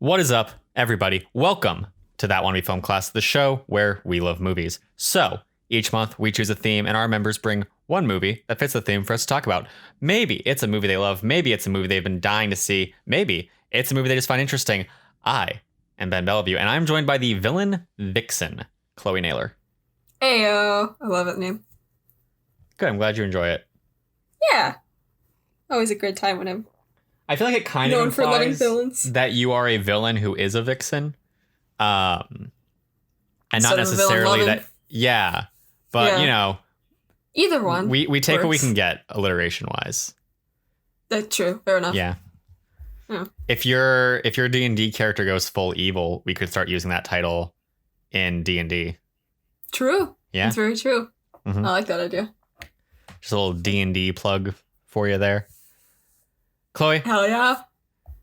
What is up, everybody? Welcome to That Wannabe Film Class, the show where we love movies. So, each month we choose a theme and our members bring one movie that fits the theme for us to talk about. Maybe it's a movie they love. Maybe it's a movie they've been dying to see. Maybe it's a movie they just find interesting. I am Ben Bellevue, and I'm joined by the villain vixen, Chloe Naylor. Ayo. I love that name. Good, I'm glad you enjoy it. Yeah. Always a great time when I'm I feel like it kind of known for loving implies villains. that you are a villain who is a vixen. And Instead not of a villain necessarily loving. that, yeah. But, Yeah. you know, Either one. we take what we works. can get alliteration-wise. That's true. Fair enough. Yeah. Yeah. If your D&D character goes full evil, we could start using that title in D&D. True. Yeah. That's very true. Mhm. I like that idea. Just a little D&D plug for you there. Chloe, Hell yeah.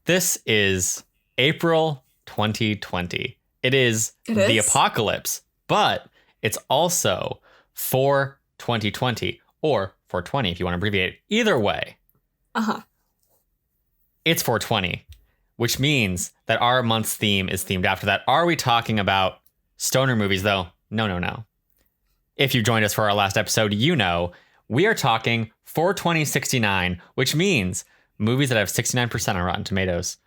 this is April 2020. It is It the is? apocalypse, but it's also for 2020 or 420 if you want to abbreviate it. Either way, Uh-huh. it's 420, which means that our month's theme is themed after that. Are we talking about stoner movies, though? No. If you joined us for our last episode, you know we are talking 42069, which means movies that have 69% on Rotten Tomatoes.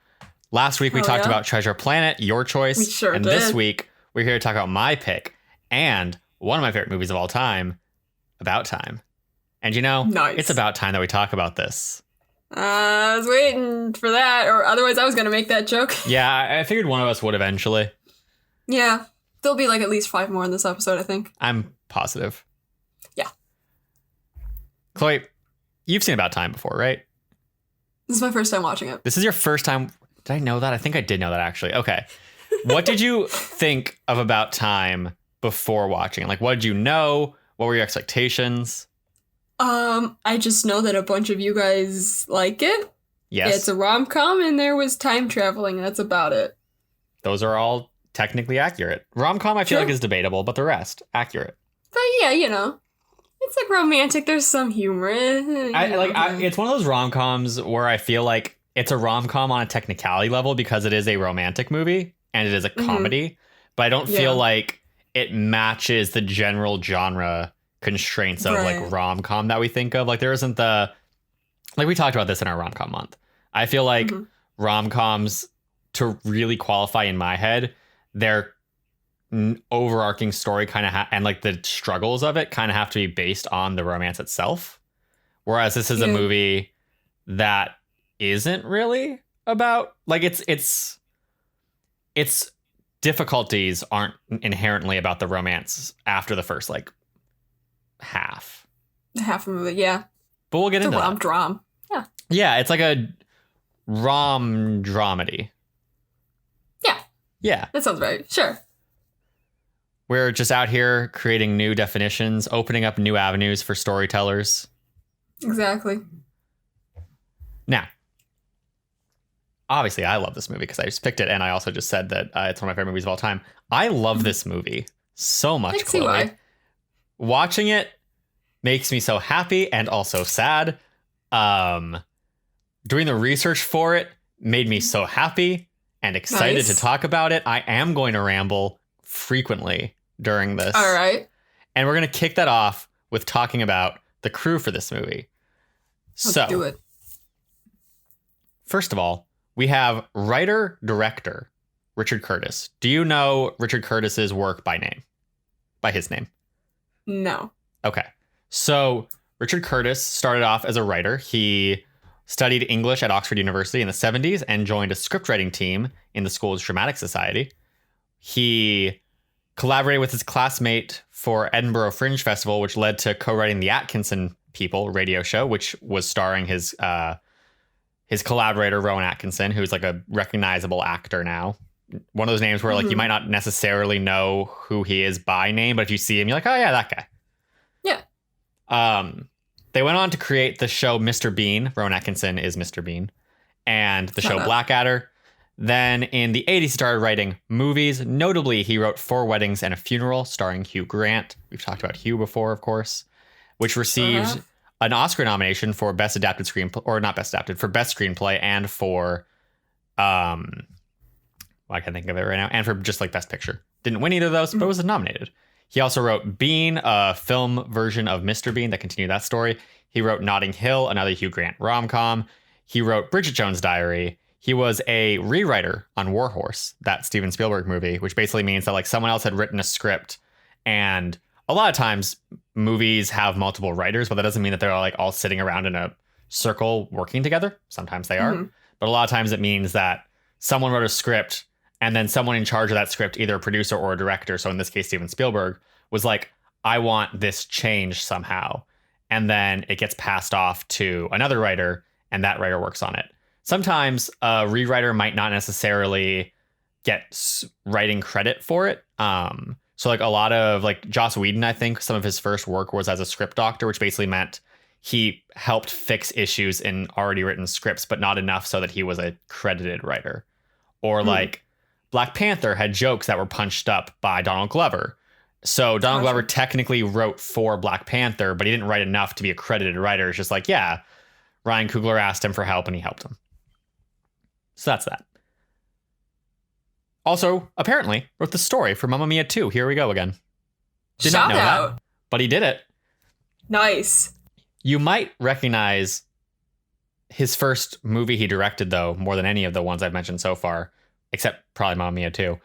Last week, we Hell talked yeah. about Treasure Planet, your choice. We sure and this did. week, we're here to talk about my pick and one of my favorite movies of all time, About Time. And you know, Nice. it's about time that we talk about this. I was waiting for that, or otherwise I was going to make that joke. Yeah, I figured one of us would eventually. Yeah. There'll be like at least 5 more in this episode, I think. I'm positive. Yeah. Chloe, you've seen About Time before, right? This is my first time watching it. This is your first time. Did I know that? I think I did know that, actually. Okay. What did you think of About Time before watching? Like, what did you know? What were your expectations? I just know that a bunch of you guys like it. Yes. It's a rom-com and there was time traveling, and that's about it. Those are all technically accurate. Rom-com, I feel Sure. like, is debatable, but the rest, accurate. But yeah, you know, it's like romantic. There's some humor. It's one of those rom-coms where I feel like it's a rom-com on a technicality level because it is a romantic movie and it is a comedy, but I don't Yeah. feel like it matches the general genre constraints of Right. like rom-com that we think of. Like there isn't like we talked about this in our rom-com month. I feel like Mhm. rom-coms, to really qualify in my head, their overarching story kind of and like the struggles of it kind of have to be based on the romance itself. Whereas this is a Yeah. movie that isn't really about like its difficulties aren't inherently about the romance after the first like half. Half a movie, yeah. But we'll get It's a into that. rom-dram. Yeah, it's like a rom dramedy. Yeah, Yeah. that sounds right. Sure. We're just out here creating new definitions, opening up new avenues for storytellers. Exactly. Now, obviously, I love this movie because I just picked it, and I also just said that it's one of my favorite movies of all time. I love this movie so much, I can see Chloe. why. Watching it makes me so happy and also sad. Doing the research for it made me so happy and excited Nice. to talk about it. I am going to ramble frequently during this. All right. And we're going to kick that off with talking about the crew for this movie. Let's do it. First of all, we have writer-director Richard Curtis. Do you know Richard Curtis's work by name? By his name? No. Okay. So Richard Curtis started off as a writer. He studied English at Oxford University in the 70s and joined a scriptwriting team in the school's dramatic society. He collaborated with his classmate for Edinburgh Fringe Festival, which led to co-writing the Atkinson People radio show, which was starring his collaborator, Rowan Atkinson, who's like a recognizable actor now. One of those names where like you might not necessarily know who he is by name, but if you see him, you're like, oh yeah, that guy. Yeah. They went on to create the show Mr. Bean. Rowan Atkinson is Mr. Bean. And the show Shut up. Blackadder. Then in the 80s, he started writing movies. Notably, he wrote Four Weddings and a Funeral, starring Hugh Grant. We've talked about Hugh before, of course, which received Uh-huh. an Oscar nomination for Best Adapted Screenplay, or not Best Adapted, for Best Screenplay and for I can think of it right now, and for just like Best Picture. Didn't win either of those, but was nominated. He also wrote Bean, a film version of Mr. Bean that continued that story. He wrote Notting Hill, another Hugh Grant rom-com. He wrote Bridget Jones' Diary. He was a rewriter on War Horse, that Steven Spielberg movie, which basically means that like someone else had written a script, and a lot of times movies have multiple writers, but that doesn't mean that they're like all sitting around in a circle working together. Sometimes they are, but a lot of times it means that someone wrote a script and then someone in charge of that script, either a producer or a director, so in this case, Steven Spielberg, was like, I want this changed somehow. And then it gets passed off to another writer, and that writer works on it. Sometimes a rewriter might not necessarily get writing credit for it. So like a lot of like Joss Whedon, I think some of his first work was as a script doctor, which basically meant he helped fix issues in already written scripts, but not enough so that he was a credited writer. Or like Black Panther had jokes that were punched up by Donald Glover. So Donald Glover technically wrote for Black Panther, but he didn't write enough to be a credited writer. It's just like, yeah, Ryan Coogler asked him for help and he helped him. So that's that. Also, apparently, wrote the story for Mamma Mia 2. Here we go again. Did not know that, but he did it. Nice. You might recognize his first movie he directed, though, more than any of the ones I've mentioned so far, except probably Mamma Mia 2,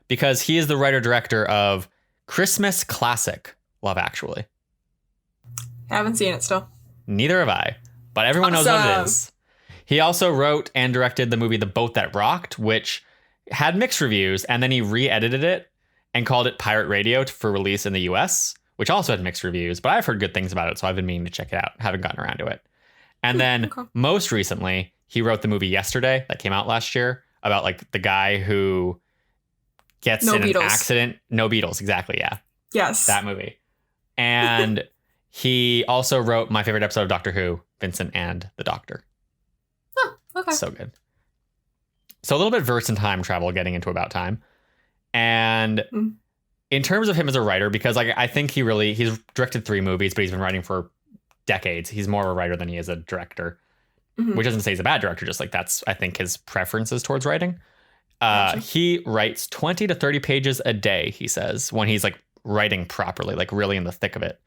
because he is the writer-director of Christmas classic Love Actually. Haven't seen it still. Neither have I, but everyone knows what it is. He also wrote and directed the movie The Boat That Rocked, which had mixed reviews, and then he re-edited it and called it Pirate Radio for release in the US, which also had mixed reviews, but I've heard good things about it, so I've been meaning to check it out. Haven't gotten around to it. And then most recently, he wrote the movie Yesterday that came out last year about like the guy who gets in an accident. No Beatles, exactly, yeah. Yes. That movie. And he also wrote my favorite episode of Doctor Who, Vincent and the Doctor. Oh, okay. So good. So a little bit versed in time travel, getting into About Time. And in terms of him as a writer, because like I think he's directed 3 movies, but he's been writing for decades. He's more of a writer than he is a director, which doesn't say he's a bad director. Just like that's, I think, his preferences towards writing. Gotcha. He writes 20 to 30 pages a day, he says, when he's like writing properly, like really in the thick of it.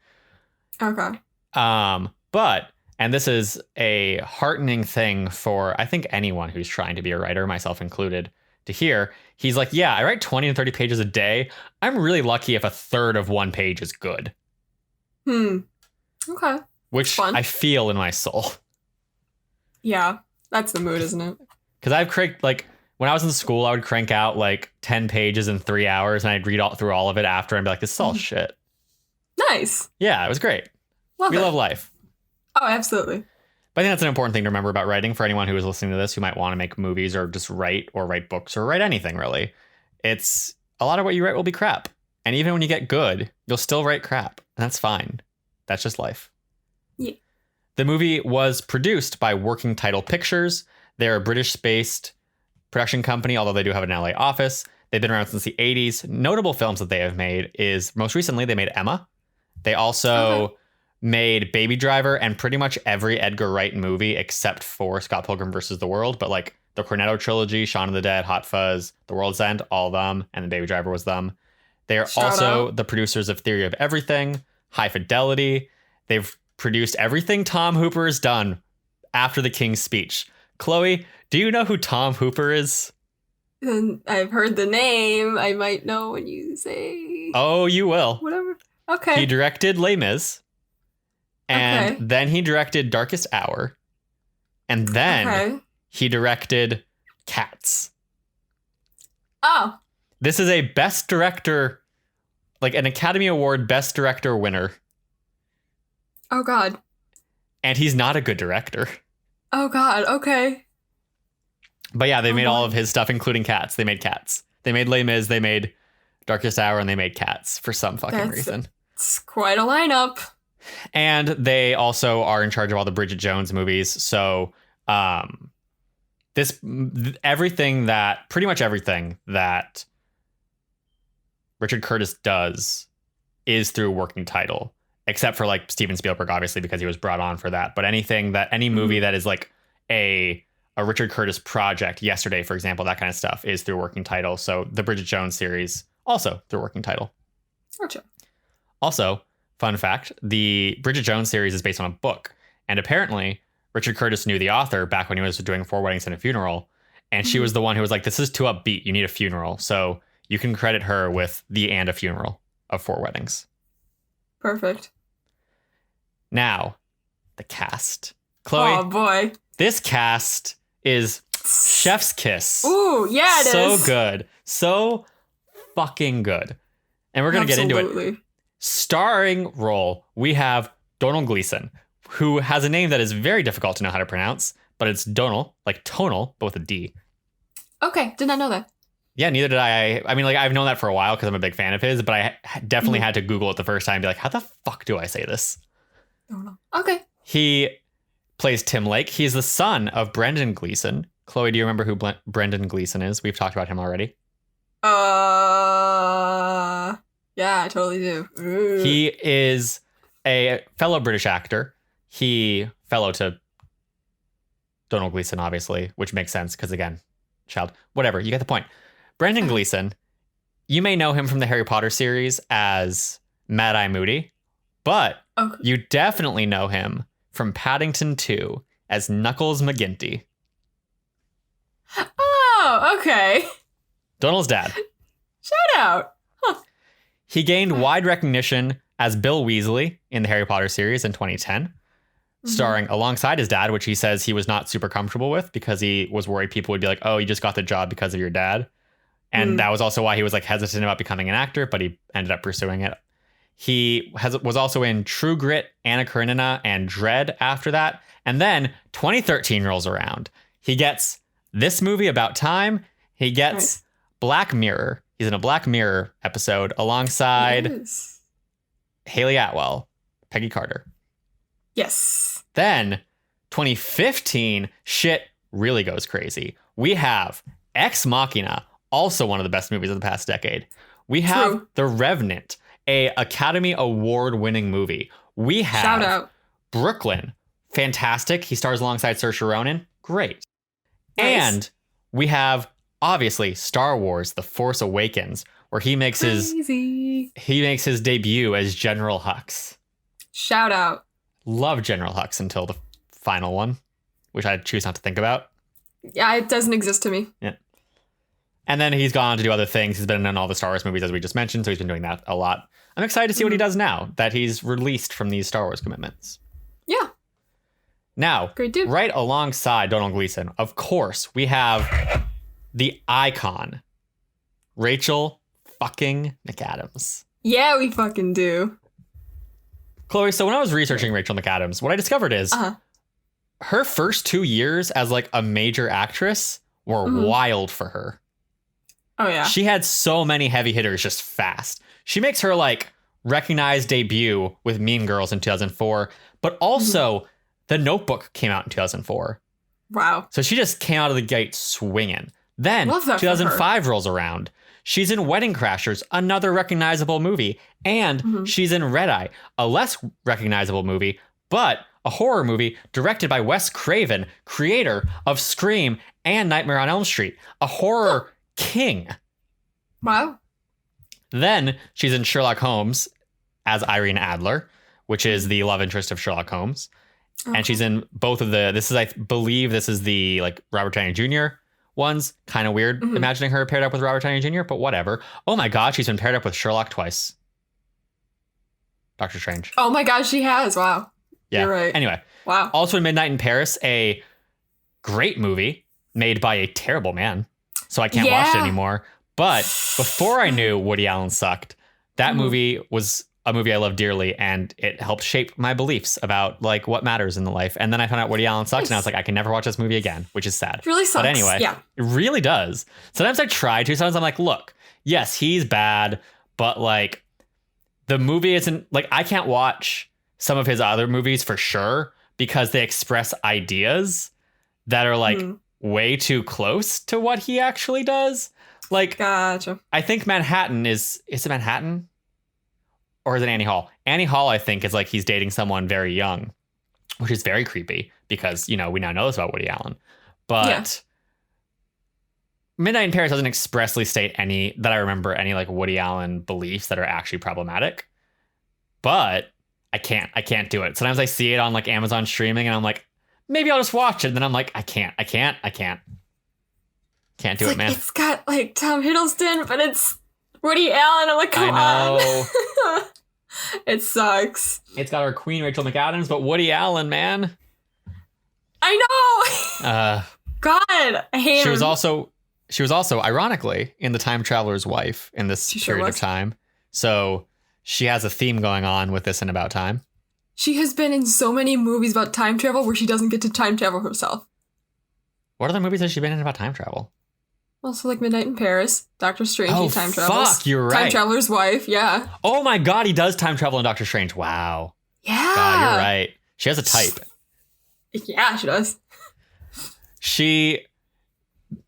Okay. But, and this is a heartening thing for, I think, anyone who's trying to be a writer, myself included, to hear. He's like, yeah, I write 20 to 30 pages a day. I'm really lucky if a third of one page is good. Okay. Which I feel in my soul. Yeah, that's the mood, isn't it? Because I've cranked, like, when I was in school, I would crank out like 10 pages in 3 hours, and I'd read through all of it after and be like, this is all shit. Nice. Yeah, it was great. We love life. Oh, absolutely. But I think that's an important thing to remember about writing for anyone who is listening to this who might want to make movies or just write books or write anything, really. It's a lot of what you write will be crap. And even when you get good, you'll still write crap. And that's fine. That's just life. Yeah. The movie was produced by Working Title Pictures. They're a British-based production company, although they do have an LA office. They've been around since the 80s. Notable films that they have made is, most recently, they made Emma. They also made Baby Driver and pretty much every Edgar Wright movie except for Scott Pilgrim vs. the World. But like the Cornetto trilogy, Shaun of the Dead, Hot Fuzz, The World's End, all of them. And then Baby Driver was them. They are also the producers of Theory of Everything, High Fidelity. They've produced everything Tom Hooper has done after The King's Speech. Chloe, do you know who Tom Hooper is? I've heard the name. I might know when you say. Oh, you will. Whatever. Okay. He directed Les Mis. And then he directed Darkest Hour. And then he directed Cats. Oh. This is a Best Director, like an Academy Award Best Director winner. Oh, God. And he's not a good director. Oh, God. Okay. But yeah, they made all of his stuff, including Cats. They made Cats. They made Les Mis, they made Darkest Hour, and they made Cats for some fucking reason. It's quite a lineup. And they also are in charge of all the Bridget Jones movies. So pretty much everything that Richard Curtis does is through Working Title, except for like Steven Spielberg, obviously, because he was brought on for that. But any movie that is like a a Richard Curtis project, Yesterday, for example, that kind of stuff is through working title. So the Bridget Jones series also through working title. Gotcha. Also, fun fact, the Bridget Jones series is based on a book. And apparently, Richard Curtis knew the author back when he was doing Four Weddings and a Funeral. And she was the one who was like, this is too upbeat. You need a funeral. So you can credit her with the and a funeral of Four Weddings. Perfect. Now, the cast. Chloe. Oh, boy. This cast is chef's kiss. Ooh, yeah, it so is. So good. So fucking good. And we're going to get into it. Starring role, we have Donald Gleason, who has a name that is very difficult to know how to pronounce, but it's Donal, like tonal, but with a D. Okay, did not know that. Yeah, neither did I. I mean, like, I've known that for a while because I'm a big fan of his, but I definitely had to Google it the first time and be like, how the fuck do I say this? Donal. Okay. He plays Tim Lake. He's the son of Brendan Gleeson. Chloe, do you remember who Brendan Gleeson is? We've talked about him already. Yeah, I totally do. Ooh. He is a fellow British actor. He fellow to Donald Gleeson, obviously, which makes sense because, again, child. Whatever, you get the point. Brendan Gleeson, you may know him from the Harry Potter series as Mad Eye Moody, but you definitely know him from Paddington 2 as Knuckles McGinty. Oh, okay. Donald's dad. Shout out. Huh. He gained wide recognition as Bill Weasley in the Harry Potter series in 2010, starring alongside his dad, which he says he was not super comfortable with because he was worried people would be like, oh, you just got the job because of your dad. And that was also why he was like hesitant about becoming an actor, but he ended up pursuing it. He was also in True Grit, Anna Karenina, and Dread after that. And then 2013 rolls around. He gets this movie About Time. He gets Black Mirror. He's in a Black Mirror episode alongside Haley Atwell, Peggy Carter. Yes. Then 2015, shit really goes crazy. We have Ex Machina, also one of the best movies of the past decade. We have The Revenant, a Academy Award winning movie. We have Shout out. Brooklyn, fantastic. He stars alongside Saoirse Ronan, great. Nice. And we have obviously Star Wars: The Force Awakens, where he makes his debut as General Hux. Shout out. Love General Hux until the final one, which I choose not to think about. Yeah, it doesn't exist to me. Yeah. And then he's gone on to do other things. He's been in all the Star Wars movies, as we just mentioned, so he's been doing that a lot. I'm excited to see what he does now that he's released from these Star Wars commitments. Yeah. Now, great dude. Right alongside Donald Gleason, of course, we have the icon, Rachel fucking McAdams. Yeah, we fucking do. Chloe, so when I was researching Rachel McAdams, what I discovered is her first 2 years as like a major actress were wild for her. Oh, yeah. She had so many heavy hitters just fast. She makes her like recognized debut with Mean Girls in 2004, but also The Notebook came out in 2004. Wow. So she just came out of the gate swinging. Then Love that 2005 rolls around. She's in Wedding Crashers, another recognizable movie. And she's in Red Eye, a less recognizable movie, but a horror movie directed by Wes Craven, creator of Scream and Nightmare on Elm Street, a horror king. Wow. Then she's in Sherlock Holmes as Irene Adler, which is the love interest of Sherlock Holmes. And she's in both of I believe this is the like Robert Downey Jr. ones. Kind of weird imagining her paired up with Robert Downey Jr., but whatever. Oh my God, she's been paired up with Sherlock twice. Doctor Strange. Oh my God, she has. Wow. Yeah. You're right. Anyway. Wow. Also in Midnight in Paris, a great movie made by a terrible man. So I can't watch it anymore. But before I knew Woody Allen sucked, that movie was a movie I love dearly, and it helped shape my beliefs about like what matters in the life. And then I found out Woody Allen sucks, and I was like, I can never watch this movie again, which is sad. It really sucks. But anyway, it really does. Sometimes I try to. Sometimes I'm like, look, yes, he's bad, but like the movie isn't like I can't watch some of his other movies for sure because they express ideas that are like way too close to what he actually does. Like, gotcha. I think Manhattan is it Manhattan? Or is it Annie Hall? Annie Hall, I think, is like he's dating someone very young, which is very creepy because, you know, we now know this about Woody Allen. But Midnight in Paris doesn't expressly state any that I remember any like Woody Allen beliefs that are actually problematic. But I can't do it. Sometimes I see it on like Amazon streaming and I'm like, maybe I'll just watch it. And then I'm like, I can't. Can't do it, man. It's got like Tom Hiddleston, but it's Woody Allen. I'm like, come on. It sucks. It's got our queen, Rachel McAdams, but Woody Allen, man. I know. God, I hate she him. She was also, ironically, in The Time Traveler's Wife in this period of time. So she has a theme going on with this in About Time. She has been in so many movies about time travel where she doesn't get to time travel herself. What other movies has she been in about time travel? Also, like Midnight in Paris, Doctor Strange, he time travels. Fuck, you're right. Time Traveler's Wife, yeah. Oh my God, he does time travel in Doctor Strange. Wow. Yeah. God, you're right. She has a type. Yeah, she does. She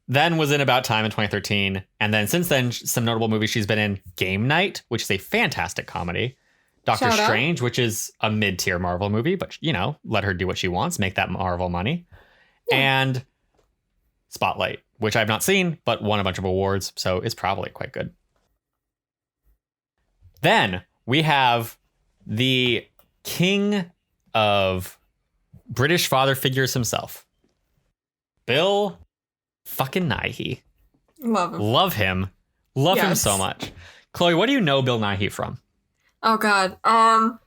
then was in About Time in 2013. And then since then, some notable movies she's been in: Game Night, which is a fantastic comedy. Doctor Strange, which is a mid-tier Marvel movie, but, you know, let her do what she wants, make that Marvel money. Yeah. And Spotlight, which I've not seen, but won a bunch of awards, so it's probably quite good. Then we have the king of British father figures himself, Bill fucking Nighy. Love him. Love him so much. Chloe, what do you know Bill Nighy from? Oh, God. I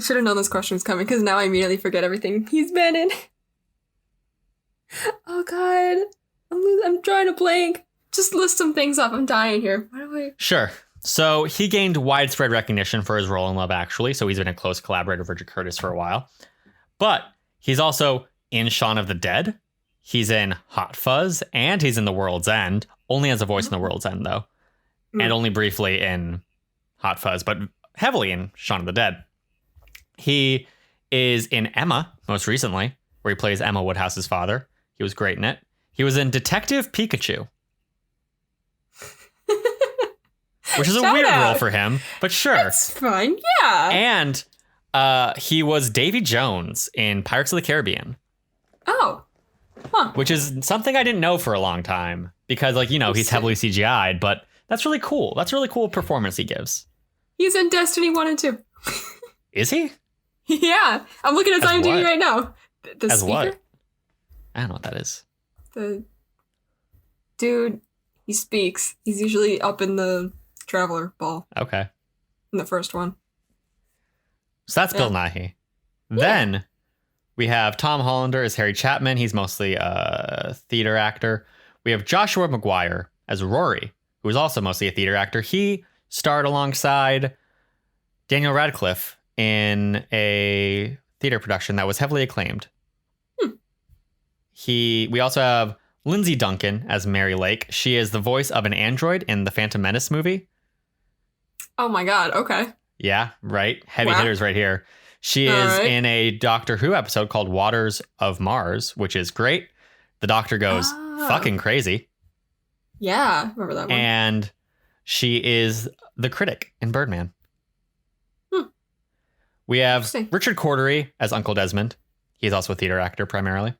should have known this question was coming because now I immediately forget everything he's been in. Oh, God. I'm drawing a blank. Just list some things off. I'm dying here. What do I... Sure. So he gained widespread recognition for his role in Love Actually. So he's been a close collaborator with Richard Curtis for a while. But he's also in Shaun of the Dead. He's in Hot Fuzz. And he's in The World's End. Only as a voice in The World's End, though. And only briefly in Hot Fuzz, but heavily in Shaun of the Dead. He is in Emma, most recently, where he plays Emma Woodhouse's father. He was great in it. He was in Detective Pikachu. Which is a weird role for him, but sure. That's fine, yeah. And he was Davy Jones in Pirates of the Caribbean. Oh. Huh. Which is something I didn't know for a long time. Because, like, you know, he's heavily CGI'd, but that's really cool. That's a really cool performance he gives. He's in Destiny 1 and 2. Is he? Yeah. I'm looking at his IMDb right now. The As speaker? what? I don't know what that is. The dude, he speaks. He's usually up in the Traveler Ball. Okay. In the first one. So that's Bill Nighy. Yeah. Then we have Tom Hollander as Harry Chapman. He's mostly a theater actor. We have Joshua Maguire as Rory, who is also mostly a theater actor. He starred alongside Daniel Radcliffe in a theater production that was heavily acclaimed. We also have Lindsay Duncan as Mary Lake. She is the voice of an android in the Phantom Menace movie. Oh my God, okay. Yeah, right. Heavy hitters right here. She is in a Doctor Who episode called Waters of Mars, which is great. The Doctor goes fucking crazy. Yeah, remember that one. And she is the critic in Birdman. We have Richard Cordery as Uncle Desmond. He's also a theater actor primarily.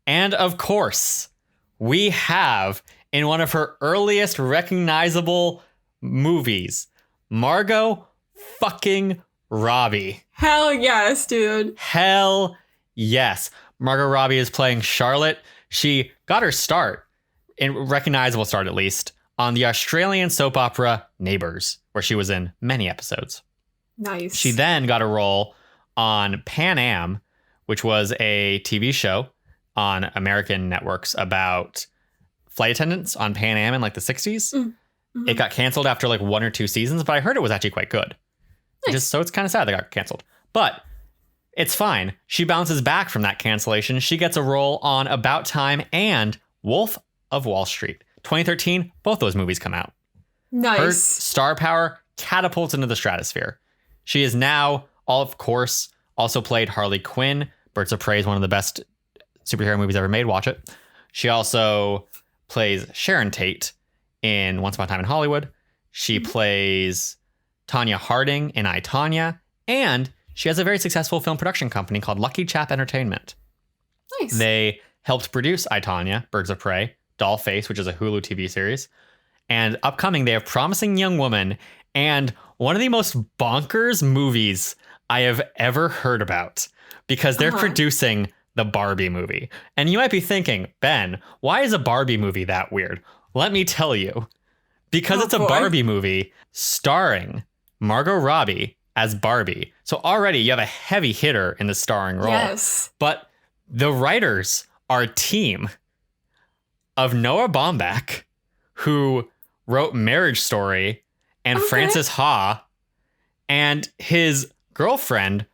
And of course, we have in one of her earliest recognizable movies, Margot fucking Robbie. Hell yes, dude. Hell yes. Margot Robbie is playing Charlotte. She got her start, recognizable start at least, on the Australian soap opera Neighbours, where she was in many episodes. Nice. She then got a role on Pan Am, which was a TV show on American networks about flight attendants on Pan Am in like the 60s. Mm-hmm. It got canceled after like 1 or 2 seasons, but I heard it was actually quite good. Nice. So it's kind of sad they got canceled. But it's fine. She bounces back from that cancellation. She gets a role on About Time and Wolf of Wall Street. 2013, both those movies come out. Nice. Her star power catapults into the stratosphere. She is now, of course, also played Harley Quinn. Birds of Prey is one of the best superhero movies ever made. Watch it. She also plays Sharon Tate in Once Upon a Time in Hollywood. She plays Tanya Harding in I, Tonya. And she has a very successful film production company called Lucky Chap Entertainment. Nice. They helped produce I, Tonya, Birds of Prey, Dollface, which is a Hulu TV series. And upcoming, they have Promising Young Woman and one of the most bonkers movies I have ever heard about, because they're producing the Barbie movie. And you might be thinking, Ben, why is a Barbie movie that weird? Let me tell you. Because it's a Barbie movie starring Margot Robbie as Barbie. So already you have a heavy hitter in the starring role. Yes. But the writers are a team of Noah Baumbach, who wrote Marriage Story, and Frances Ha, and his girlfriend,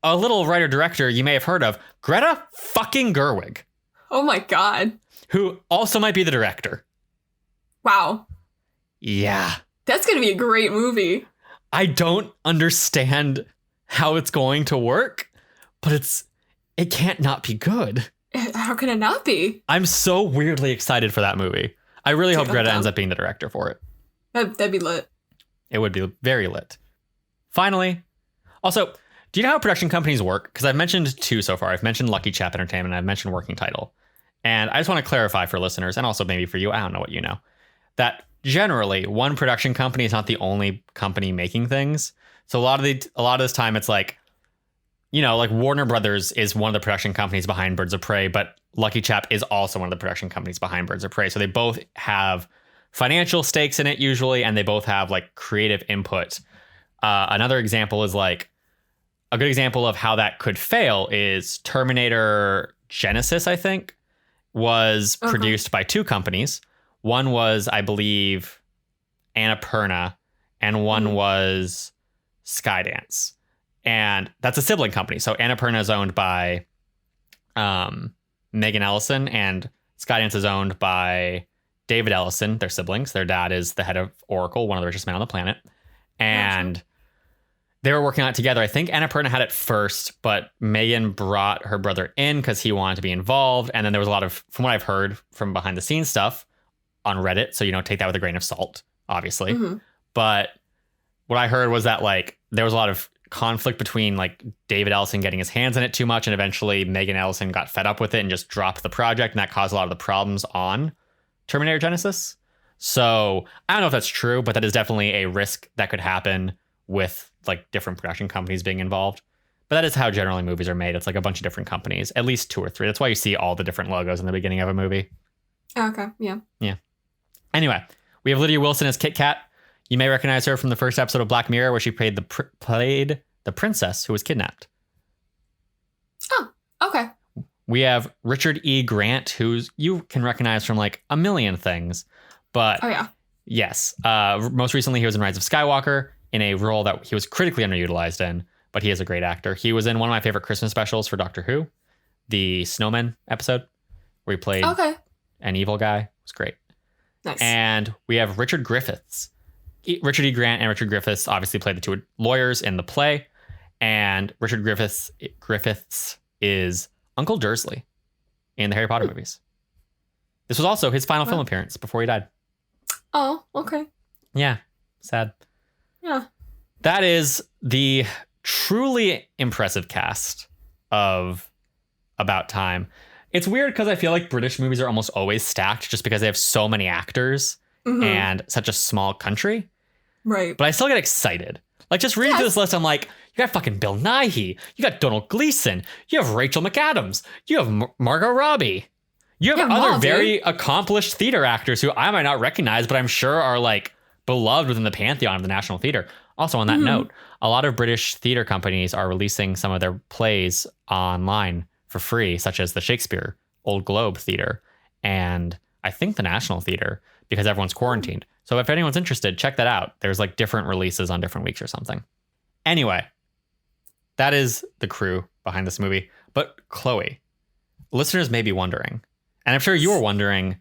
a little writer-director you may have heard of, Greta fucking Gerwig. Oh my God. Who also might be the director. Wow. Yeah. That's going to be a great movie. I don't understand how it's going to work, but it can't not be good. How can it not be? I'm so weirdly excited for that movie. I really hope Greta ends up being the director for it. That'd be lit. It would be very lit. Finally, also, do you know how production companies work? Because I've mentioned two so far. I've mentioned Lucky Chap Entertainment, and I've mentioned Working Title. And I just want to clarify for listeners, and also maybe for you, I don't know what you know, that generally one production company is not the only company making things. So a lot of this time it's like, like Warner Brothers is one of the production companies behind Birds of Prey, but Lucky Chap is also one of the production companies behind Birds of Prey. So they both have financial stakes in it usually, and they both have like creative input. Another example is like, a good example of how that could fail is Terminator Genesis, I think, was produced by two companies. One was, I believe, Annapurna, and one was Skydance. And that's a sibling company. So Annapurna is owned by Megan Ellison, and Skydance is owned by David Ellison. They're siblings. Their dad is the head of Oracle, one of the richest men on the planet. And they were working on it together. I think Annapurna had it first, but Megan brought her brother in because he wanted to be involved. And then there was a lot of, from what I've heard from behind the scenes stuff on Reddit. So, take that with a grain of salt, obviously. But what I heard was that like there was a lot of conflict between like David Ellison getting his hands in it too much, and eventually Megan Ellison got fed up with it and just dropped the project, and that caused a lot of the problems on Terminator Genesis. So I don't know if that's true, but that is definitely a risk that could happen with like different production companies being involved. But that is how generally movies are made. It's like a bunch of different companies, at least 2 or 3. That's why you see all the different logos in the beginning of a movie. Okay, yeah. Anyway, we have Lydia Wilson as Kit Kat. You may recognize her from the first episode of Black Mirror, where she played the princess who was kidnapped. Oh, okay. We have Richard E. Grant, who you can recognize from like a million things. But yes, most recently he was in Rise of Skywalker in a role that he was critically underutilized in, but he is a great actor. He was in one of my favorite Christmas specials for Doctor Who, the Snowman episode, where he played an evil guy. It was great. Nice. And we have Richard Griffiths. Richard E. Grant and Richard Griffiths obviously played the two lawyers in the play. And Richard Griffiths is Uncle Dursley in the Harry Potter movies. This was also his final film appearance before he died. Oh, okay. Yeah, sad. Yeah. That is the truly impressive cast of About Time. It's weird because I feel like British movies are almost always stacked just because they have so many actors and such a small country. Right. But I still get excited. Like, just reading through this list, I'm like, you got fucking Bill Nighy. You got Donald Gleason. You have Rachel McAdams. You have Margot Robbie. You have other very accomplished theater actors who I might not recognize, but I'm sure are like beloved within the pantheon of the National Theater. Also, on that note, a lot of British theater companies are releasing some of their plays online for free, such as the Shakespeare Old Globe Theater and I think the National Theater, because everyone's quarantined. So if anyone's interested, check that out. There's like different releases on different weeks or something. Anyway, that is the crew behind this movie. But Chloe, listeners may be wondering, and I'm sure you were wondering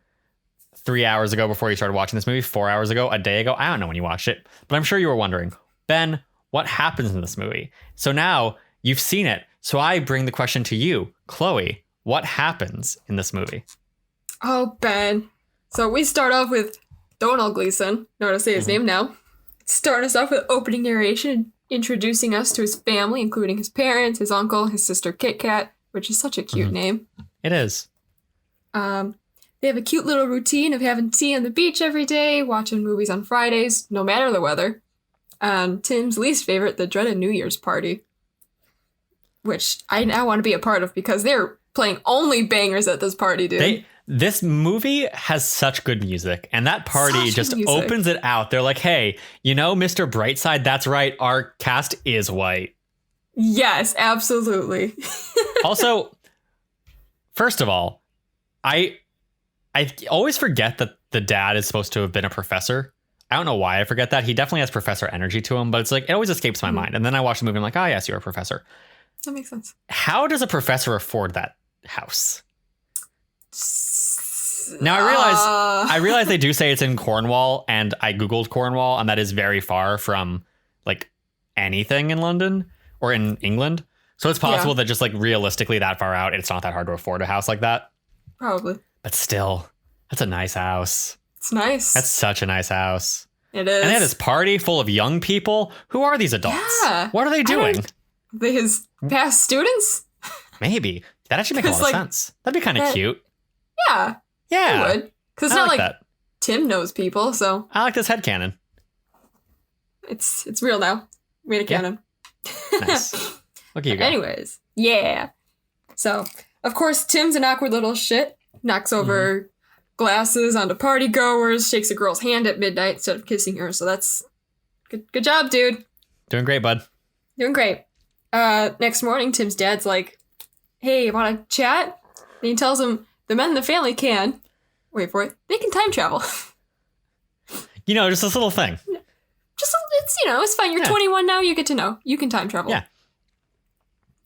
3 hours ago before you started watching this movie, 4 hours ago, a day ago. I don't know when you watched it, but I'm sure you were wondering, Ben, what happens in this movie? So now you've seen it. So I bring the question to you, Chloe, what happens in this movie? Oh, Ben. So we start off with Donald Gleason. Know how to say his name now. Starting us off with opening narration, introducing us to his family, including his parents, his uncle, his sister Kit Kat, which is such a cute name. It is. They have a cute little routine of having tea on the beach every day, watching movies on Fridays, no matter the weather. Tim's least favorite, the dreaded New Year's party, which I now want to be a part of because they're playing only bangers at this party, dude. This movie has such good music, and that party just opens it out. They're like, hey, you know, Mr. Brightside, that's right, our cast is white. Yes, absolutely. Also, first of all, I always forget that the dad is supposed to have been a professor. I don't know why I forget that. He definitely has professor energy to him, but it's like, it always escapes my mind. And then I watch the movie and I'm like, oh, yes, you're a professor. That makes sense. How does a professor afford that house? Now I realize they do say it's in Cornwall, and I Googled Cornwall, and that is very far from like anything in London or in England. So it's possible that just like realistically that far out, it's not that hard to afford a house like that. Probably. But still, that's a nice house. It's nice. That's such a nice house. It is. And they had this party full of young people. Who are these adults? Yeah. What are they doing? His past students? Maybe. That actually makes a lot of sense. That'd be kind of cute. Yeah. Yeah. It would. Because it's not like that. Tim knows people, so. I like this headcanon. It's real now. Made a canon. Nice. Look at you go. Anyways. Yeah. So, of course, Tim's an awkward little shit. Knocks over glasses onto party goers, shakes a girl's hand at midnight instead of kissing her. So that's good job, dude. Doing great, bud. Doing great. Next morning, Tim's dad's like, hey, want to chat? And he tells him the men in the family can, wait for it, they can time travel. You know, just this little thing. It's fine. You're 21 now. You get to know. You can time travel. Yeah.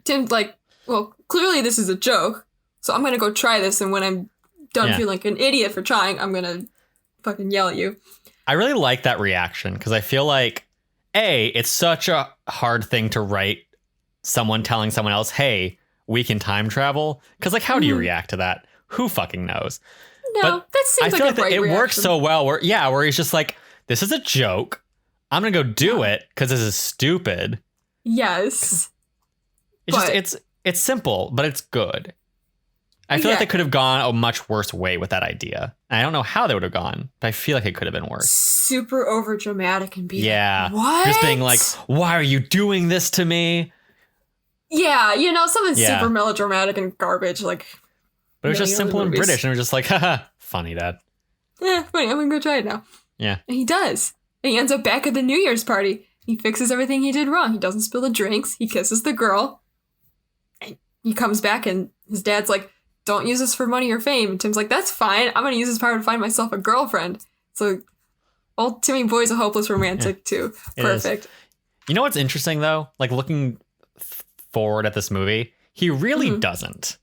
Tim's like, well, clearly this is a joke. So I'm going to go try this. And when I'm done feeling like an idiot for trying, I'm going to fucking yell at you. I really like that reaction because I feel like, it's such a hard thing to write someone telling someone else, hey, we can time travel. Because like, how do you react to that? Who fucking knows? No, but that seems like a great reaction. It works so well where he's just like, this is a joke. I'm going to go do it because this is stupid. Yes. It's simple, but it's good. I feel like they could have gone a much worse way with that idea. And I don't know how they would have gone, but I feel like it could have been worse. Super over dramatic and being like, what? Just being like, why are you doing this to me? Yeah, something super melodramatic and garbage. Like, but it was just simple and British, and it was just like, haha, funny, Dad. Yeah, funny. I'm gonna go try it now. Yeah. And he does. And he ends up back at the New Year's party. He fixes everything he did wrong. He doesn't spill the drinks. He kisses the girl. And he comes back, and his dad's like, don't use this for money or fame. And Tim's like, that's fine. I'm gonna use this power to find myself a girlfriend. So, old Timmy Boy's a hopeless romantic too. Perfect. You know what's interesting though? Like looking forward at this movie, he really doesn't.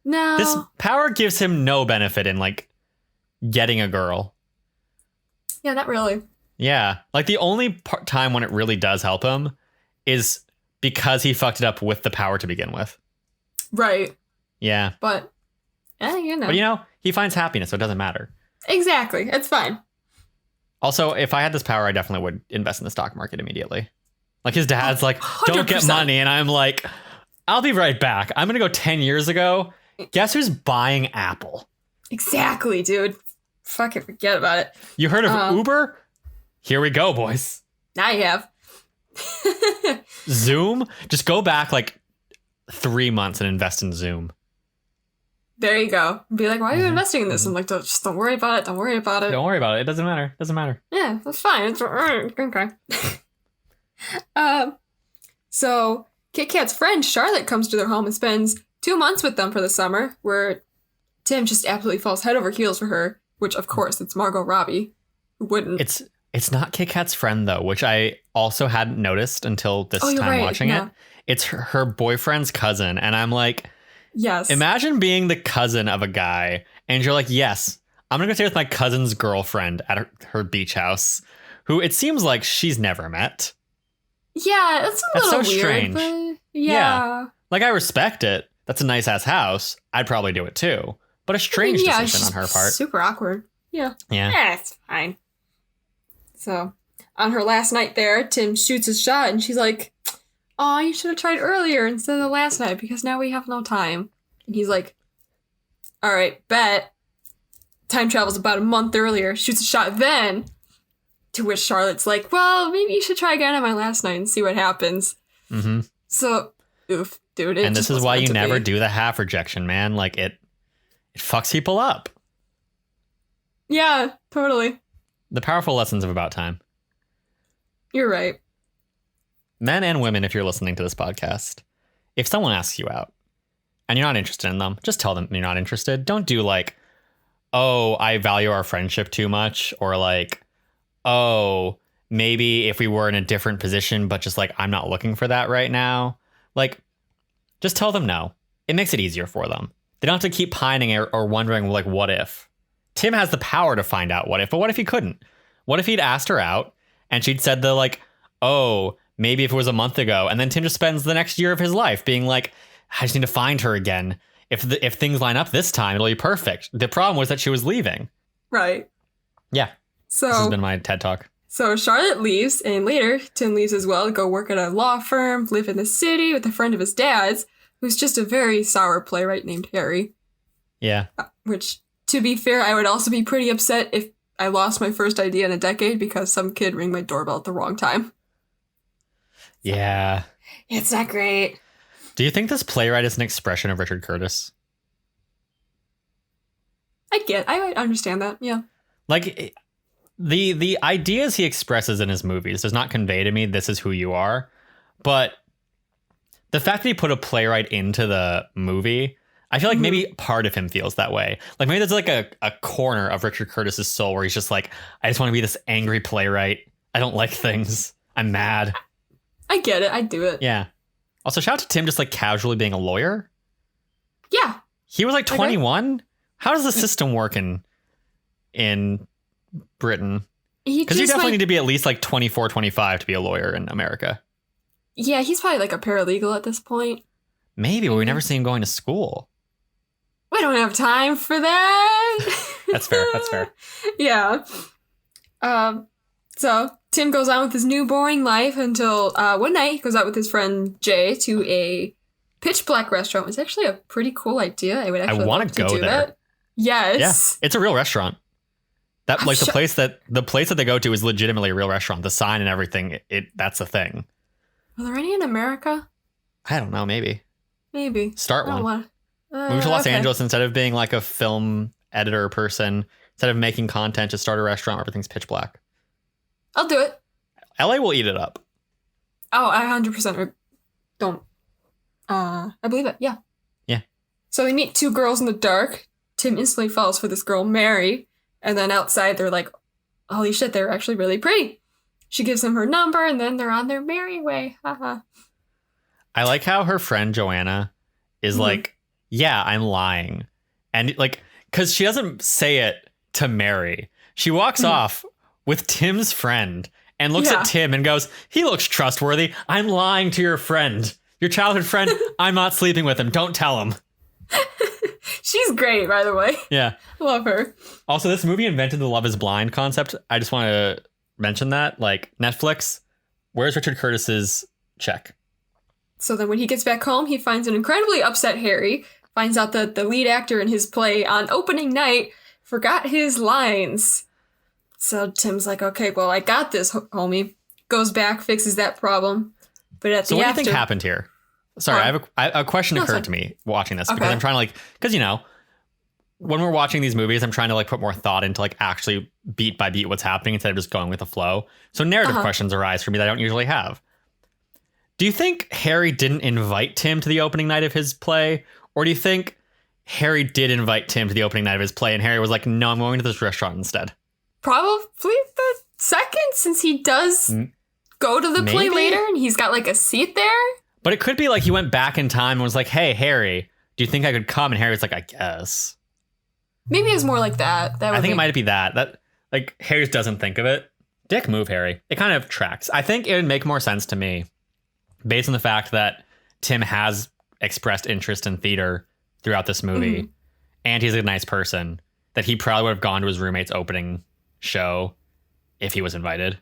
No. This power gives him no benefit in like getting a girl. Yeah, not really. Yeah. Like the only time when it really does help him is because he fucked it up with the power to begin with. Right. Yeah. But, But he finds happiness, so it doesn't matter. Exactly. It's fine. Also, if I had this power, I definitely would invest in the stock market immediately. Like his dad's like, 100%. Don't get money. And I'm like, I'll be right back. I'm going to go 10 years ago. Guess who's buying Apple? Exactly, dude. Fucking forget about it. You heard of Uber? Here we go, boys. Now you have. Zoom? Just go back like 3 months and invest in Zoom. There you go. Be like, why are you investing in this? I'm like, don't worry about it. Don't worry about it. Don't worry about it. It doesn't matter. It doesn't matter. Yeah, that's fine. It's okay. So Kit Kat's friend Charlotte comes to their home and spends 2 months with them for the summer, where Tim just absolutely falls head over heels for her, which of course it's Margot Robbie. Who wouldn't? It's not Kit Kat's friend though, which I also hadn't noticed until this time watching it. It's her boyfriend's cousin, and I'm like, yes. Imagine being the cousin of a guy, and you're like, yes, I'm gonna go stay with my cousin's girlfriend at her beach house, who it seems like she's never met. Yeah, that's a little so weird. Strange. But yeah. Like I respect it. That's a nice ass house. I'd probably do it too. But a strange decision on her part. Super awkward. Yeah. Yeah. It's fine. So, on her last night there, Tim shoots his shot, and she's like, "Oh, you should have tried earlier instead of last night because now we have no time." And he's like, all right, bet. Time travels about a month earlier, shoots a shot then. To which Charlotte's like, well, maybe you should try again on my last night and see what happens. Mm-hmm. So, oof, dude. And this is why you never do the half rejection, man. Like, it fucks people up. Yeah, totally. The powerful lessons of About Time. You're right. Men and women, if you're listening to this podcast, if someone asks you out and you're not interested in them, just tell them you're not interested. Don't do like, oh, I value our friendship too much, or like, oh, maybe if we were in a different position, but just like, I'm not looking for that right now. Like, just tell them no. It makes it easier for them. They don't have to keep pining or wondering, like, what if? Tim has the power to find out what if, but what if he couldn't? What if he'd asked her out and she'd said oh, maybe if it was a month ago, and then Tim just spends the next year of his life being like, I just need to find her again. If things line up this time, it'll be perfect. The problem was that she was leaving. Right. Yeah. So this has been my TED Talk. So Charlotte leaves, and later Tim leaves as well to go work at a law firm, live in the city with a friend of his dad's, who's just a very sour playwright named Harry. Yeah. Which, to be fair, I would also be pretty upset if I lost my first idea in a decade because some kid rang my doorbell at the wrong time. Yeah. It's not great. Do you think this playwright is an expression of Richard Curtis? I understand that, yeah. Like, the ideas he expresses in his movies does not convey to me this is who you are, but the fact that he put a playwright into the movie, I feel like maybe part of him feels that way. Like, maybe there's like a corner of Richard Curtis's soul where he's just like, I just want to be this angry playwright. I don't like things. I'm mad. I get it. I do it. Yeah. Also, shout out to Tim just like casually being a lawyer. Yeah. He was like 21. How does the system work in Britain? Because you definitely need to be at least like 24, 25 to be a lawyer in America. Yeah, he's probably like a paralegal at this point. Maybe, but we never see him going to school. We don't have time for that. That's fair. That's fair. Yeah. So Tim goes on with his new boring life until one night he goes out with his friend Jay to a pitch black restaurant. It's actually a pretty cool idea. I would actually want to go do there. that. Yes. Yeah, it's a real restaurant. That the place that they go to is legitimately a real restaurant. The sign and everything, that's a thing. Are there any in America? I don't know. Maybe. Start one. Move to Los Angeles instead of being like a film editor person. Instead of making content, just start a restaurant where everything's pitch black. I'll do it. LA will eat it up. Oh, I 100% don't. I believe it. Yeah. Yeah. So they meet two girls in the dark. Tim instantly falls for this girl, Mary. And then outside, they're like, holy shit, they're actually really pretty. She gives him her number, and then they're on their merry way. Haha. I like how her friend Joanna is like, yeah, I'm lying. And like, because she doesn't say it to Mary. She walks off with Tim's friend and looks at Tim and goes, he looks trustworthy. I'm lying to your friend. Your childhood friend. I'm not sleeping with him. Don't tell him. She's great, by the way. Yeah. Love her. Also, this movie invented the Love is Blind concept. I just want to mention that. Like, Netflix, where's Richard Curtis's check? So then when he gets back home, he finds an incredibly upset Harry, finds out that the lead actor in his play on opening night forgot his lines. So Tim's like, okay, well, I got this, homie. Goes back, fixes that problem. But at so the what do you think happened here? Sorry, I have a question occurred to me watching this because I'm trying to like, because when we're watching these movies, I'm trying to like put more thought into like actually beat by beat what's happening instead of just going with the flow. So narrative questions arise for me that I don't usually have. Do you think Harry didn't invite Tim to the opening night of his play? Or do you think Harry did invite Tim to the opening night of his play and Harry was like, no, I'm going to this restaurant instead? Probably the second, since he does go to the play later and he's got like a seat there. But it could be like he went back in time and was like, hey, Harry, do you think I could come? And Harry's like, I guess. Maybe it's more like that. I think it might be that. That like Harry just doesn't think of it. Dick move, Harry. It kind of tracks. I think it would make more sense to me based on the fact that Tim has expressed interest in theater throughout this movie and he's a nice person, that he probably would have gone to his roommate's opening show if he was invited.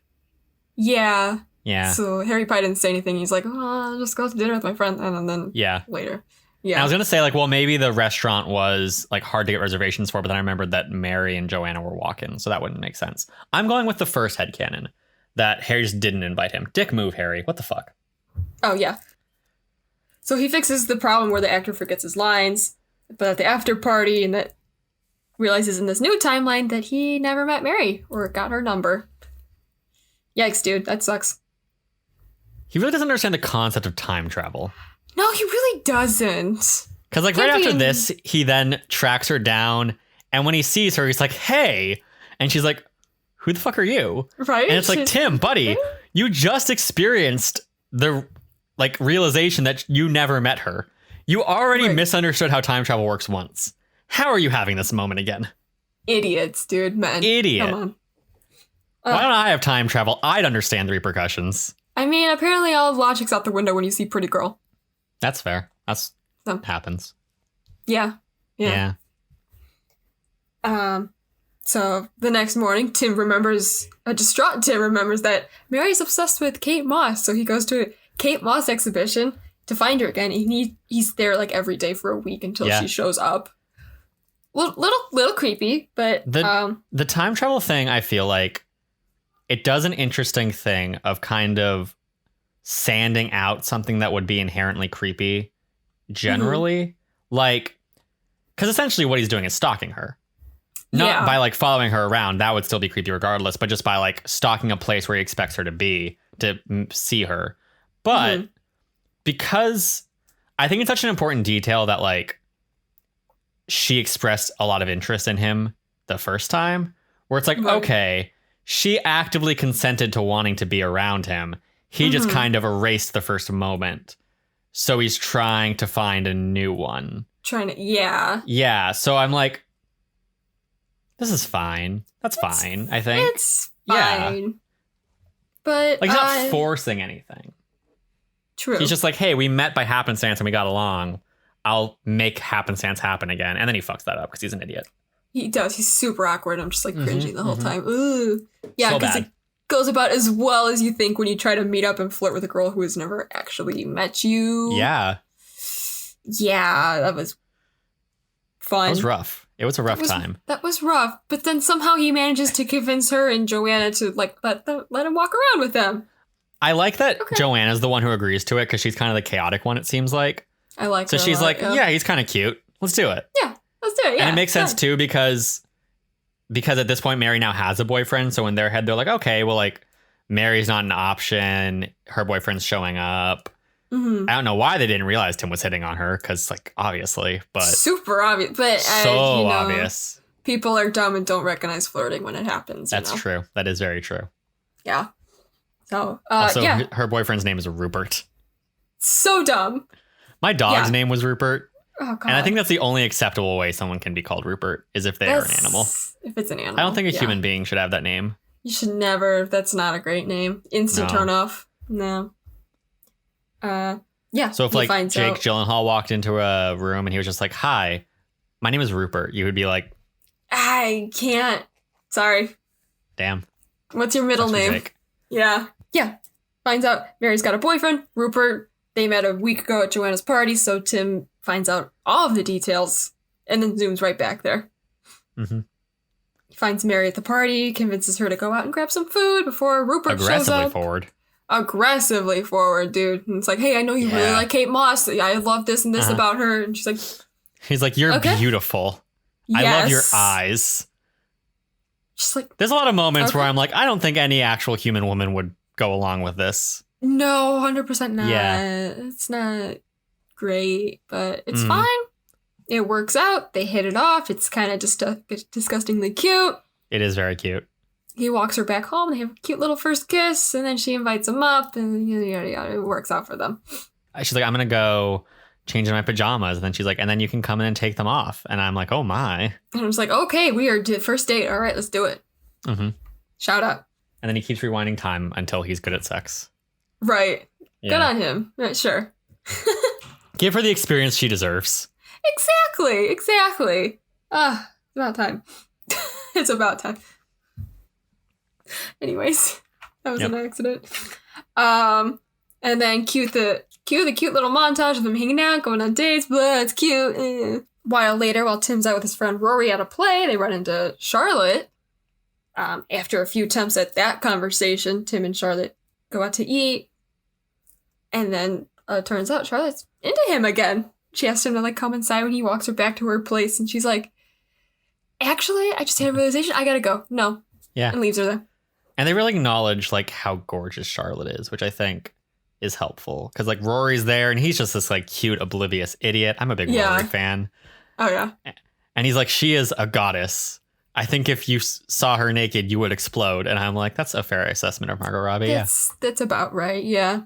Yeah. Yeah. So Harry probably didn't say anything. He's like, oh, I'll just go to dinner with my friend and then later. And I was gonna say like, well, maybe the restaurant was like hard to get reservations for, but then I remembered that Mary and Joanna were walking, so that wouldn't make sense. I'm going with the first headcanon that Harry just didn't invite him. Dick move, Harry. What the fuck? Oh yeah. So he fixes the problem where the actor forgets his lines, but at the after party, and that realizes in this new timeline that he never met Mary or got her number. Yikes, dude, that sucks. He really doesn't understand the concept of time travel. No, he really doesn't. Because like right after this, he then tracks her down, and when he sees her, he's like, "Hey," and she's like, "Who the fuck are you?" Right? And it's like, Tim, buddy, you just experienced the like realization that you never met her. You already misunderstood how time travel works once. How are you having this moment again? Idiots, dude, man. Idiot. Come on. Why don't I have time travel? I'd understand the repercussions. I mean, apparently all logic's out the window when you see Pretty Girl. That's fair. That's happens. Yeah. So the next morning, a distraught Tim remembers that Mary's obsessed with Kate Moss. So he goes to a Kate Moss exhibition to find her again. He's there like every day for a week until she shows up. Little creepy, but the time travel thing, I feel like it does an interesting thing of kind of sanding out something that would be inherently creepy generally. Like, because essentially what he's doing is stalking her. Not by like following her around, that would still be creepy regardless, but just by like stalking a place where he expects her to be to see her. But because I think it's such an important detail that like she expressed a lot of interest in him the first time, where it's like, okay, she actively consented to wanting to be around him. He just kind of erased the first moment. So he's trying to find a new one. Yeah. So I'm like, this is fine. That's fine, I think. It's fine. Yeah. But like, he's not forcing anything. True. He's just like, hey, we met by happenstance and we got along. I'll make happenstance happen again. And then he fucks that up because he's an idiot. He does. He's super awkward. I'm just like cringing the whole time. Ooh. Yeah, because it goes about as well as you think when you try to meet up and flirt with a girl who has never actually met you. Yeah. Yeah, that was fun. That was rough. It was a rough time. That was rough. But then somehow he manages to convince her and Joanna to like let him walk around with them. I like that Joanna's the one who agrees to it because she's kind of the chaotic one, it seems like. I like so her she's like, yeah, he's kind of cute. Let's do it. Yeah, let's do it. Yeah, and it makes sense too because at this point Mary now has a boyfriend. So in their head, they're like, okay, well, like Mary's not an option. Her boyfriend's showing up. I don't know why they didn't realize Tim was hitting on her because, like, obviously, but super obvious. But so obvious. People are dumb and don't recognize flirting when it happens. That's true. That is very true. Yeah. So also, her boyfriend's name is Rupert. So dumb. My dog's name was Rupert. Oh, God. And I think that's the only acceptable way someone can be called Rupert is if they are an animal. If it's an animal. I don't think a human being should have that name. You should never. That's not a great name. Instant turn off. No. Yeah. So if like Jake Gyllenhaal walked into a room and he was just like, "Hi, my name is Rupert," you would be like, "I can't. Sorry." Damn. What's your middle name? Jake. Yeah. Finds out Mary's got a boyfriend, Rupert. They met a week ago at Joanna's party, so Tim finds out all of the details and then zooms right back there. He finds Mary at the party, convinces her to go out and grab some food before Rupert shows up. Aggressively forward, dude. And it's like, hey, I know you really like Kate Moss. I love this and this about her. And she's like... He's like, you're beautiful. Yes. I love your eyes. Just like... There's a lot of moments where I'm like, I don't think any actual human woman would go along with this. No, 100% not. Yeah. It's not great, but it's fine. It works out. They hit it off. It's kind of just disgustingly cute. It is very cute. He walks her back home. They have a cute little first kiss, and then she invites him up, and yada, yada, yada. It works out for them. She's like, I'm going to go change in my pajamas. And then she's like, and then you can come in and take them off. And I'm like, oh, my. And I was like, okay, we are first date. All right, let's do it. Shout out. And then he keeps rewinding time until he's good at sex. Right. Yeah. Good on him. Right, sure. Give her the experience she deserves. Exactly. It's about time. It's about time. Anyways, that was an accident. And then cute the Cue the cute little montage of them hanging out, going on dates, blah, it's cute. While later, while Tim's out with his friend Rory at a play, they run into Charlotte. After a few attempts at that conversation, Tim and Charlotte go out to eat. And then turns out Charlotte's into him again. She asks him to like come inside when he walks her back to her place. And she's like, actually, I just had a realization. I gotta go. No. Yeah. And leaves her there. And they really acknowledge like how gorgeous Charlotte is, which I think is helpful. Because like Rory's there and he's just this like cute, oblivious idiot. I'm a big Rory fan. Oh, yeah. And he's like, she is a goddess. I think if you saw her naked, you would explode. And I'm like, that's a fair assessment of Margot Robbie. That's about right. Yeah.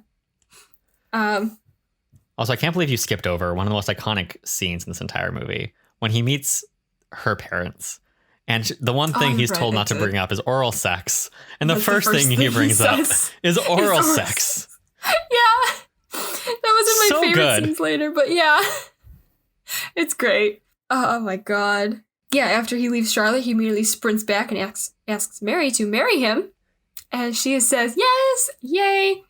Also, I can't believe you skipped over one of the most iconic scenes in this entire movie when he meets her parents. And the one thing he's told not to bring up is oral sex. And the first thing he brings up is oral sex. Yeah. That was in my favorite scenes later, but yeah. It's great. Oh my god. Yeah, after he leaves Charlotte, he immediately sprints back and asks Mary to marry him. And she says, yes, yay.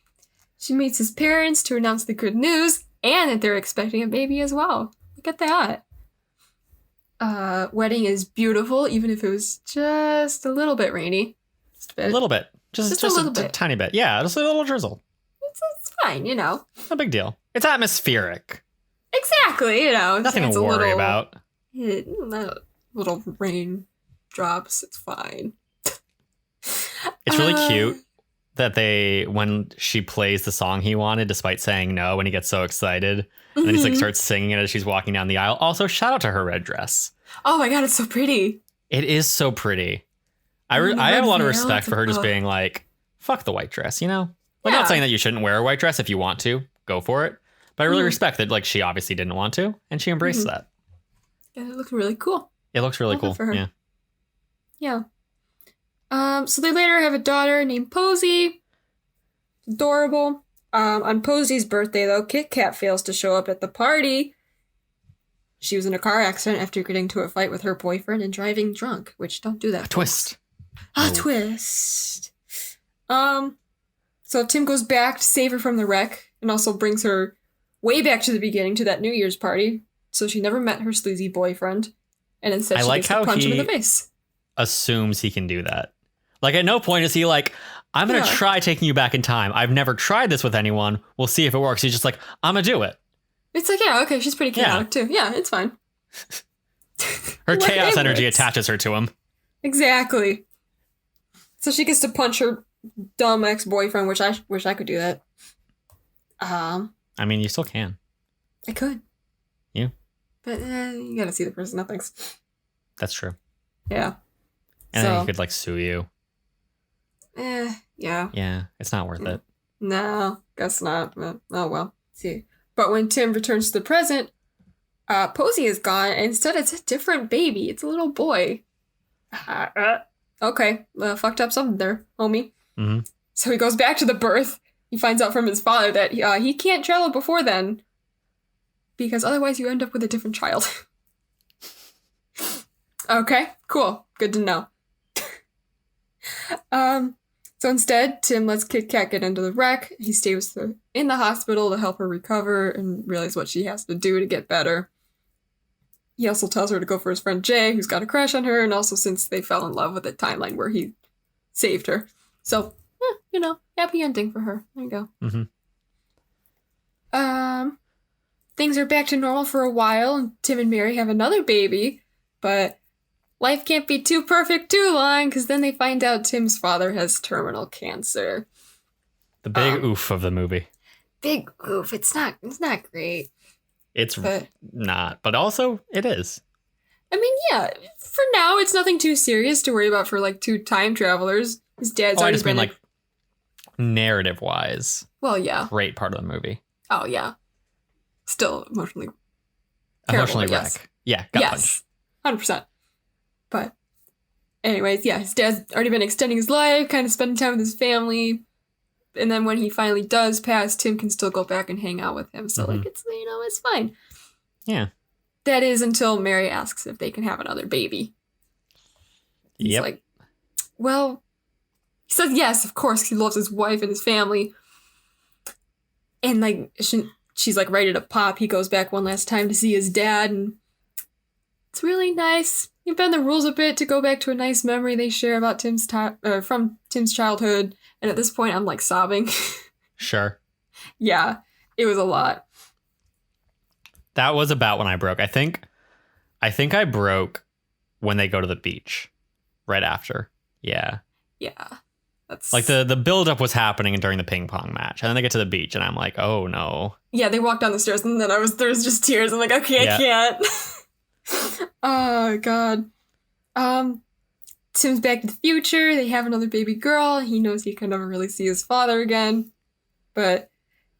She meets his parents to announce the good news and that they're expecting a baby as well. Look at that. Wedding is beautiful, even if it was just a little bit rainy. Just a bit. A little bit. Just a little bit. Tiny bit. Yeah, just a little drizzle. It's fine, you know. No big deal. It's atmospheric. Exactly, you know. Nothing to worry about. Little rain drops. It's fine. It's really cute that when she plays the song he wanted, despite saying no, when he gets so excited, and then he's like starts singing it as she's walking down the aisle. Also, shout out to her red dress. Oh my god, it's so pretty. It is so pretty. I have a lot of respect for her just being like, fuck the white dress, you know? I'm not saying that you shouldn't wear a white dress if you want to. Go for it. But I really respect that like she obviously didn't want to, and she embraced that. Yeah, it looked really cool. It looks really cool. For her. Yeah. Yeah. So they later have a daughter named Posey. Adorable. On Posey's birthday, though, Kit Kat fails to show up at the party. She was in a car accident after getting into a fight with her boyfriend and driving drunk, which don't do that. A twist. A twist. So Tim goes back to save her from the wreck and also brings her way back to the beginning to that New Year's party. So she never met her sleazy boyfriend. And instead she gets to punch him in the face. Assumes he can do that. Like at no point is he like, I'm going to try taking you back in time. I've never tried this with anyone. We'll see if it works. He's just like, I'm going to do it. It's like, yeah, okay, she's pretty chaotic too. Yeah, it's fine. Her chaos energy attaches her to him. Exactly. So she gets to punch her dumb ex-boyfriend, which I wish I could do that. I mean, you still can. I could. Yeah. But you gotta see the person, nothing's. That's true. Yeah. And then he could like sue you. Yeah. Yeah, it's not worth it. No, guess not. Oh well. See. But when Tim returns to the present, Posey is gone, and instead it's a different baby. It's a little boy. Okay, fucked up something there, homie. Mm-hmm. So he goes back to the birth. He finds out from his father that he can't travel before then, because otherwise you end up with a different child. Okay, cool. Good to know. So instead, Tim lets Kit Kat get into the wreck. He stays in the hospital to help her recover and realize what she has to do to get better. He also tells her to go for his friend Jay, who's got a crush on her, and also since they fell in love with the timeline where he saved her. So, happy ending for her. There you go. Mm-hmm. Things are back to normal for a while, and Tim and Mary have another baby, but life can't be too perfect too long, because then they find out Tim's father has terminal cancer. The big oof of the movie. Big oof. It's not great. It's not, but also it is. I mean, yeah, for now, it's nothing too serious to worry about for like two time travelers. His dad's already been like narrative wise. Well, yeah. Great part of the movie. Oh, yeah. Still emotionally wreck. Yes. Yeah, gut punch. 100%. But anyways, yeah, his dad's already been extending his life, kind of spending time with his family. And then when he finally does pass, Tim can still go back and hang out with him. So, it's fine. Yeah. That is until Mary asks if they can have another baby. He's like, well, he says yes, of course, 'cause he loves his wife and his family. And, she's like ready to pop. He goes back one last time to see his dad, and it's really nice. You bend the rules a bit to go back to a nice memory they share about from Tim's childhood. And at this point, I'm like sobbing. Sure. Yeah, it was a lot. That was about when I broke. I think I broke when they go to the beach right after. Yeah. Yeah. That's like the buildup was happening during the ping pong match. And then they get to the beach and I'm like, oh no. Yeah, they walked down the stairs and then there was just tears. I'm like, okay, I can't. Oh, God. Tim's back to the future. They have another baby girl. He knows he can never really see his father again. But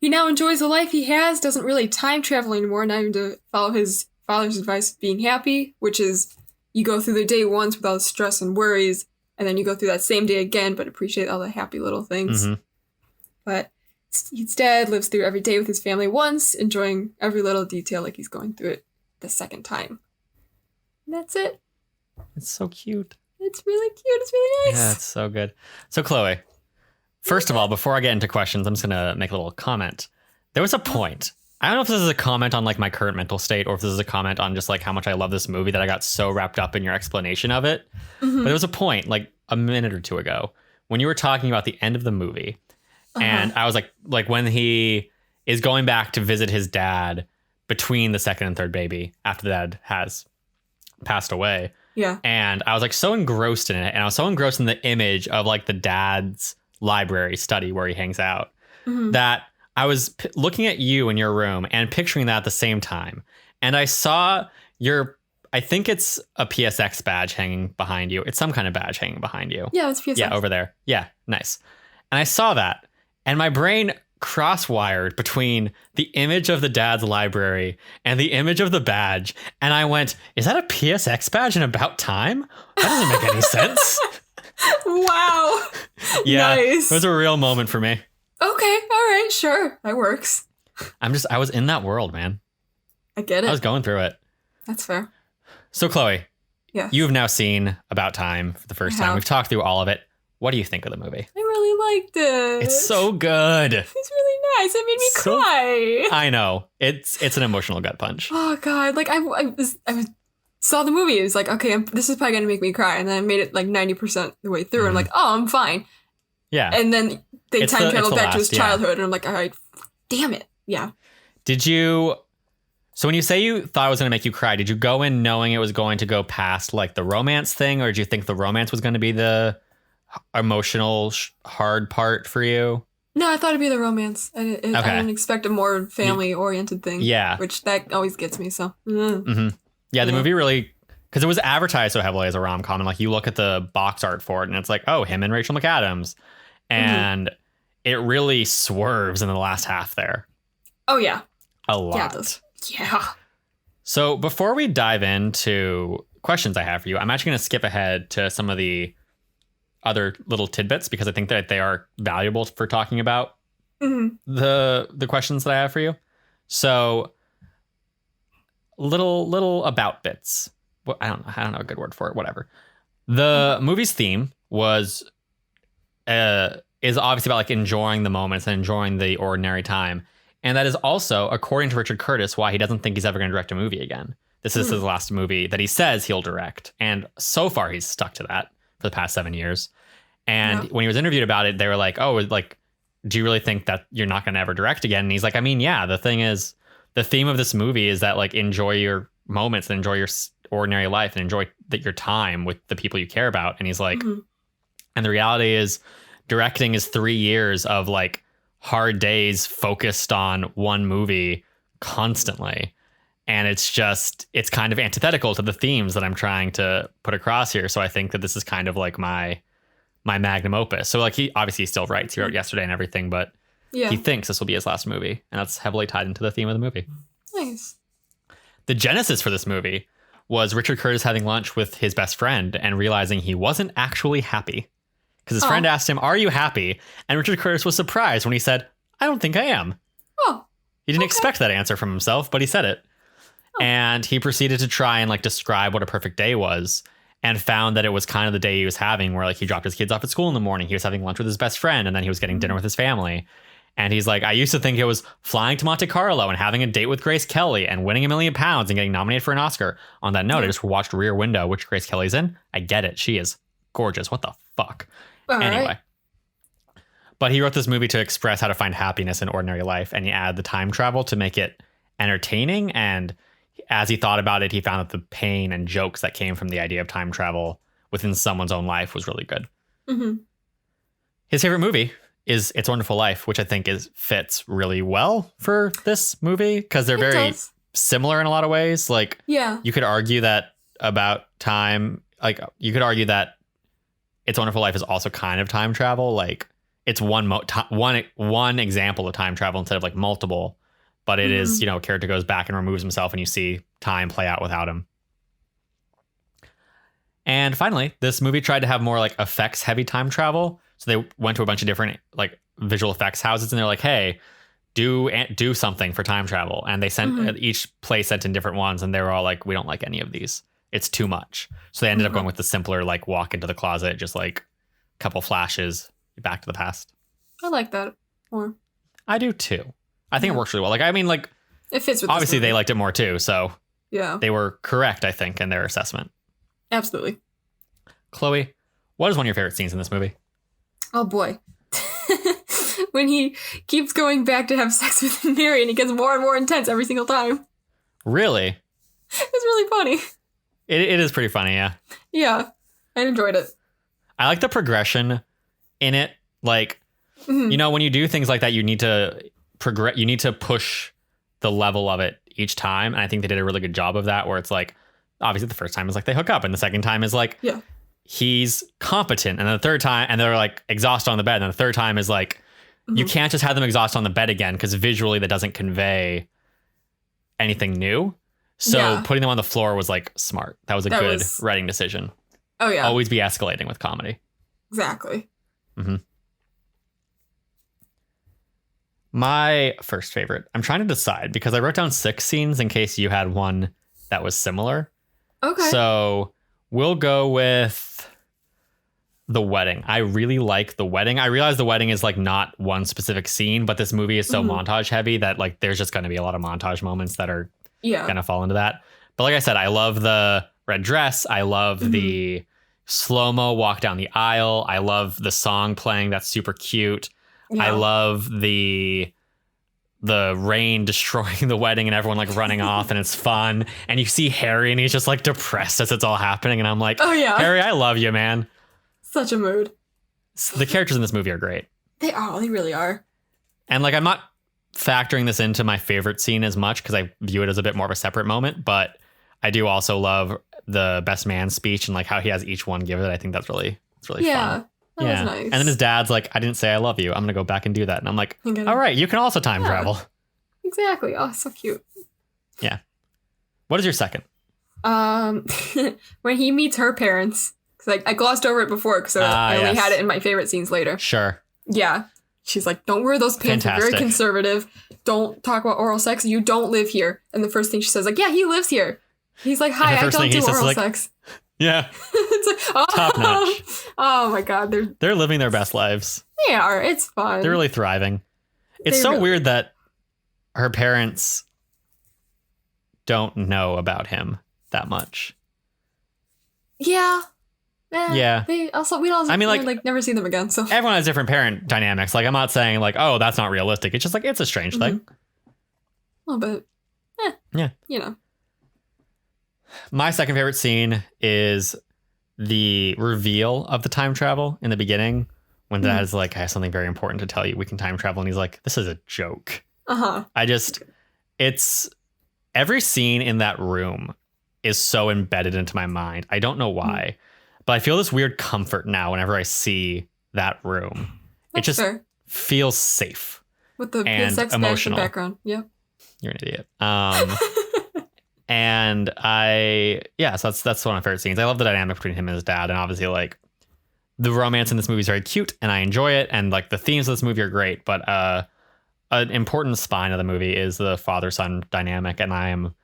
he now enjoys the life he has, doesn't really time travel anymore, not even to follow his father's advice of being happy, which is you go through the day once without the stress and worries, and then you go through that same day again, but appreciate all the happy little things. Mm-hmm. But instead lives through every day with his family once, enjoying every little detail like he's going through it the second time. And that's it. It's so cute. It's really cute. It's really nice. Yeah, it's so good. So, Chloe, first of all, before I get into questions, I'm just going to make a little comment. There was a point. I don't know if this is a comment on like my current mental state or if this is a comment on just like how much I love this movie that I got so wrapped up in your explanation of it. Mm-hmm. But there was a point like a minute or two ago when you were talking about the end of the movie. And I was like when he is going back to visit his dad between the second and third baby after the dad has passed away. Yeah. And I was like so engrossed in it. And I was so engrossed in the image of like the dad's library study where he hangs out that I was looking at you in your room and picturing that at the same time. And I saw I think it's a PSX badge hanging behind you. It's some kind of badge hanging behind you. Yeah, it's PSX. Yeah, over there. Yeah, nice. And I saw that. And my brain cross-wired between the image of the dad's library and the image of the badge. And I went, is that a PSX badge in About Time? That doesn't make any sense. Wow. Yeah, nice. It was a real moment for me. Okay, all right, sure. That works. I was in that world, man. I get it. I was going through it. That's fair. So, Chloe, yeah, you have now seen About Time for the first time. We've talked through all of it. What do you think of the movie? I really liked it. It's so good. It's really nice. It made me cry. I know. It's an emotional gut punch. Oh God! Like I saw the movie. It was like, okay, this is probably gonna make me cry, and then I made it like 90% the way through. And I'm like, oh, I'm fine. Yeah. And then they time traveled back to his childhood, and I'm like, all right, damn it. Yeah. Did you? So when you say you thought it was going to make you cry, did you go in knowing it was going to go past like the romance thing, or did you think the romance was going to be the emotional hard part for you? No, I thought it'd be the romance. I didn't expect a more family-oriented thing. Yeah. Which that always gets me, so. Yeah, the movie really... Because it was advertised so heavily as a rom-com, and like you look at the box art for it, and it's like, oh, him and Rachel McAdams. And it really swerves in the last half there. Oh, yeah. A lot. Yeah, it does. Yeah. So before we dive into questions I have for you, I'm actually going to skip ahead to some of the other little tidbits because I think that they are valuable for talking about the questions that I have for you. So little about bits. Well, I don't know a good word for it. Whatever. The movie's theme is obviously about like enjoying the moments and enjoying the ordinary time. And that is also, according to Richard Curtis, why he doesn't think he's ever going to direct a movie again. This is his last movie that he says he'll direct. And so far, he's stuck to that for the past 7 years. And when he was interviewed about it, they were like, oh, like, do you really think that you're not going to ever direct again? And he's like, I mean, yeah, the thing is, the theme of this movie is that, like, enjoy your moments and enjoy your ordinary life and enjoy your time with the people you care about. And he's like, and the reality is, directing is 3 years of, like, hard days focused on one movie constantly. And it's kind of antithetical to the themes that I'm trying to put across here. So I think that this is kind of like my magnum opus. So like he obviously still writes, he wrote Yesterday and everything, but he thinks this will be his last movie. And that's heavily tied into the theme of the movie. Nice. The genesis for this movie was Richard Curtis having lunch with his best friend and realizing he wasn't actually happy. Because his friend asked him, are you happy? And Richard Curtis was surprised when he said, I don't think I am. Oh. He didn't expect that answer from himself, but he said it. Oh. And he proceeded to try and like describe what a perfect day was and found that it was kind of the day he was having where like he dropped his kids off at school in the morning. He was having lunch with his best friend and then he was getting dinner with his family. And he's like, I used to think it was flying to Monte Carlo and having a date with Grace Kelly and winning £1 million and getting nominated for an Oscar. On that note, I just watched Rear Window, which Grace Kelly's in. I get it. She is gorgeous. What the fuck? Anyway. Right. But he wrote this movie to express how to find happiness in ordinary life. And he added the time travel to make it entertaining. And as he thought about it, he found that the pain and jokes that came from the idea of time travel within someone's own life was really good. Mm-hmm. His favorite movie is It's a Wonderful Life, which I think fits really well for this movie because they're very similar in a lot of ways. Like, you could argue that about time. Like, you could argue that It's a Wonderful Life is also kind of time travel. Like, it's one example of time travel instead of like multiple. But it is, a character goes back and removes himself and you see time play out without him. And finally, this movie tried to have more like effects heavy time travel. So they went to a bunch of different like visual effects houses and they're like, hey, do something for time travel. And they sent each place sent in different ones. And they were all like, we don't like any of these. It's too much. So they ended up going with the simpler, like walk into the closet, just like a couple flashes, back to the past. I like that more. I do too. I think it works really well. Like, I mean, like, it fits with obviously they liked it more too. So they were correct, I think, in their assessment. Absolutely. Chloe, what is one of your favorite scenes in this movie? Oh boy. When he keeps going back to have sex with Mary and he gets more and more intense every single time. Really? It's really funny. It is pretty funny, yeah. Yeah, I enjoyed it. I like the progression in it. Like, when you do things like that, you need to progress. You need to push the level of it each time. And I think they did a really good job of that, where it's like, obviously the first time is like they hook up and the second time is like, he's competent. And then the third time, and they're like exhausted on the bed. And the third time is like, you can't just have them exhausted on the bed again because visually that doesn't convey anything new. So putting them on the floor was like smart. That was a good writing decision. Oh, yeah. Always be escalating with comedy. Exactly. My first favorite. I'm trying to decide because I wrote down 6 scenes in case you had one that was similar. Okay. So we'll go with the wedding. I really like the wedding. I realize the wedding is like not one specific scene, but this movie is so montage heavy that like there's just going to be a lot of montage moments that are going to fall into that. But like I said, I love the red dress. I love the slow-mo walk down the aisle. I love the song playing. That's super cute. Yeah. I love the rain destroying the wedding and everyone like running off and it's fun. And you see Harry and he's just like depressed as it's all happening. And I'm like, oh yeah, Harry, I love you, man. Such a mood. The characters in this movie are great. They are. They really are. And like, I'm not factoring this into my favorite scene as much because I view it as a bit more of a separate moment, but I do also love the best man speech and like how he has each one give it. I think that's really fun. That was nice. And then his dad's like, I didn't say I love you. I'm going to go back and do that. And I'm like, all right, you can also time travel. Exactly. Oh, so cute. Yeah. What is your second? When he meets her parents, because I glossed over it before because I only had it in my favorite scenes later. Sure. Yeah. She's like, don't wear those pants. They're very conservative. Don't talk about oral sex. You don't live here. And the first thing she says, like, yeah, he lives here. He's like, hi, I don't do oral sex. Yeah. It's like, oh, top notch. Oh my God. They're living their best lives. They are. It's fun. They're really thriving. It's so weird that her parents don't know about him that much. Yeah. Yeah. We also I mean, like never see them again. So everyone has different parent dynamics. Like, I'm not saying like, oh, that's not realistic. It's just like, it's a strange thing. A little bit. Yeah. You know. My second favorite scene is the reveal of the time travel in the beginning when Dad is like, I have something very important to tell you. We can time travel. And he's like, this is a joke. It's every scene in that room is so embedded into my mind. I don't know why. But I feel this weird comfort now whenever I see that room. It just feels safe. With the and PSX emotional background. Yeah. You're an idiot. And so that's one of my favorite scenes. I love the dynamic between him and his dad. And obviously, like, the romance in this movie is very cute and I enjoy it. And like the themes of this movie are great. But an important spine of the movie is the father-son dynamic. And I am,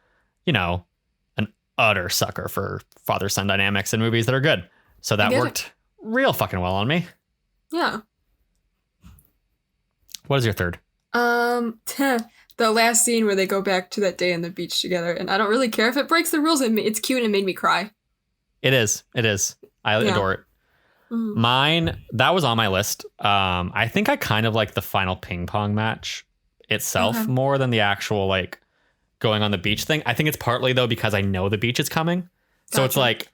an utter sucker for father-son dynamics in movies that are good. So that worked real fucking well on me. Yeah. What is your third? The last scene where they go back to that day on the beach together, and I don't really care if it breaks the rules. It's cute and it made me cry. It is. I adore it. Mm. Mine, that was on my list. I think I kind of like the final ping pong match itself more than the actual like going on the beach thing. I think it's partly though because I know the beach is coming. So it's like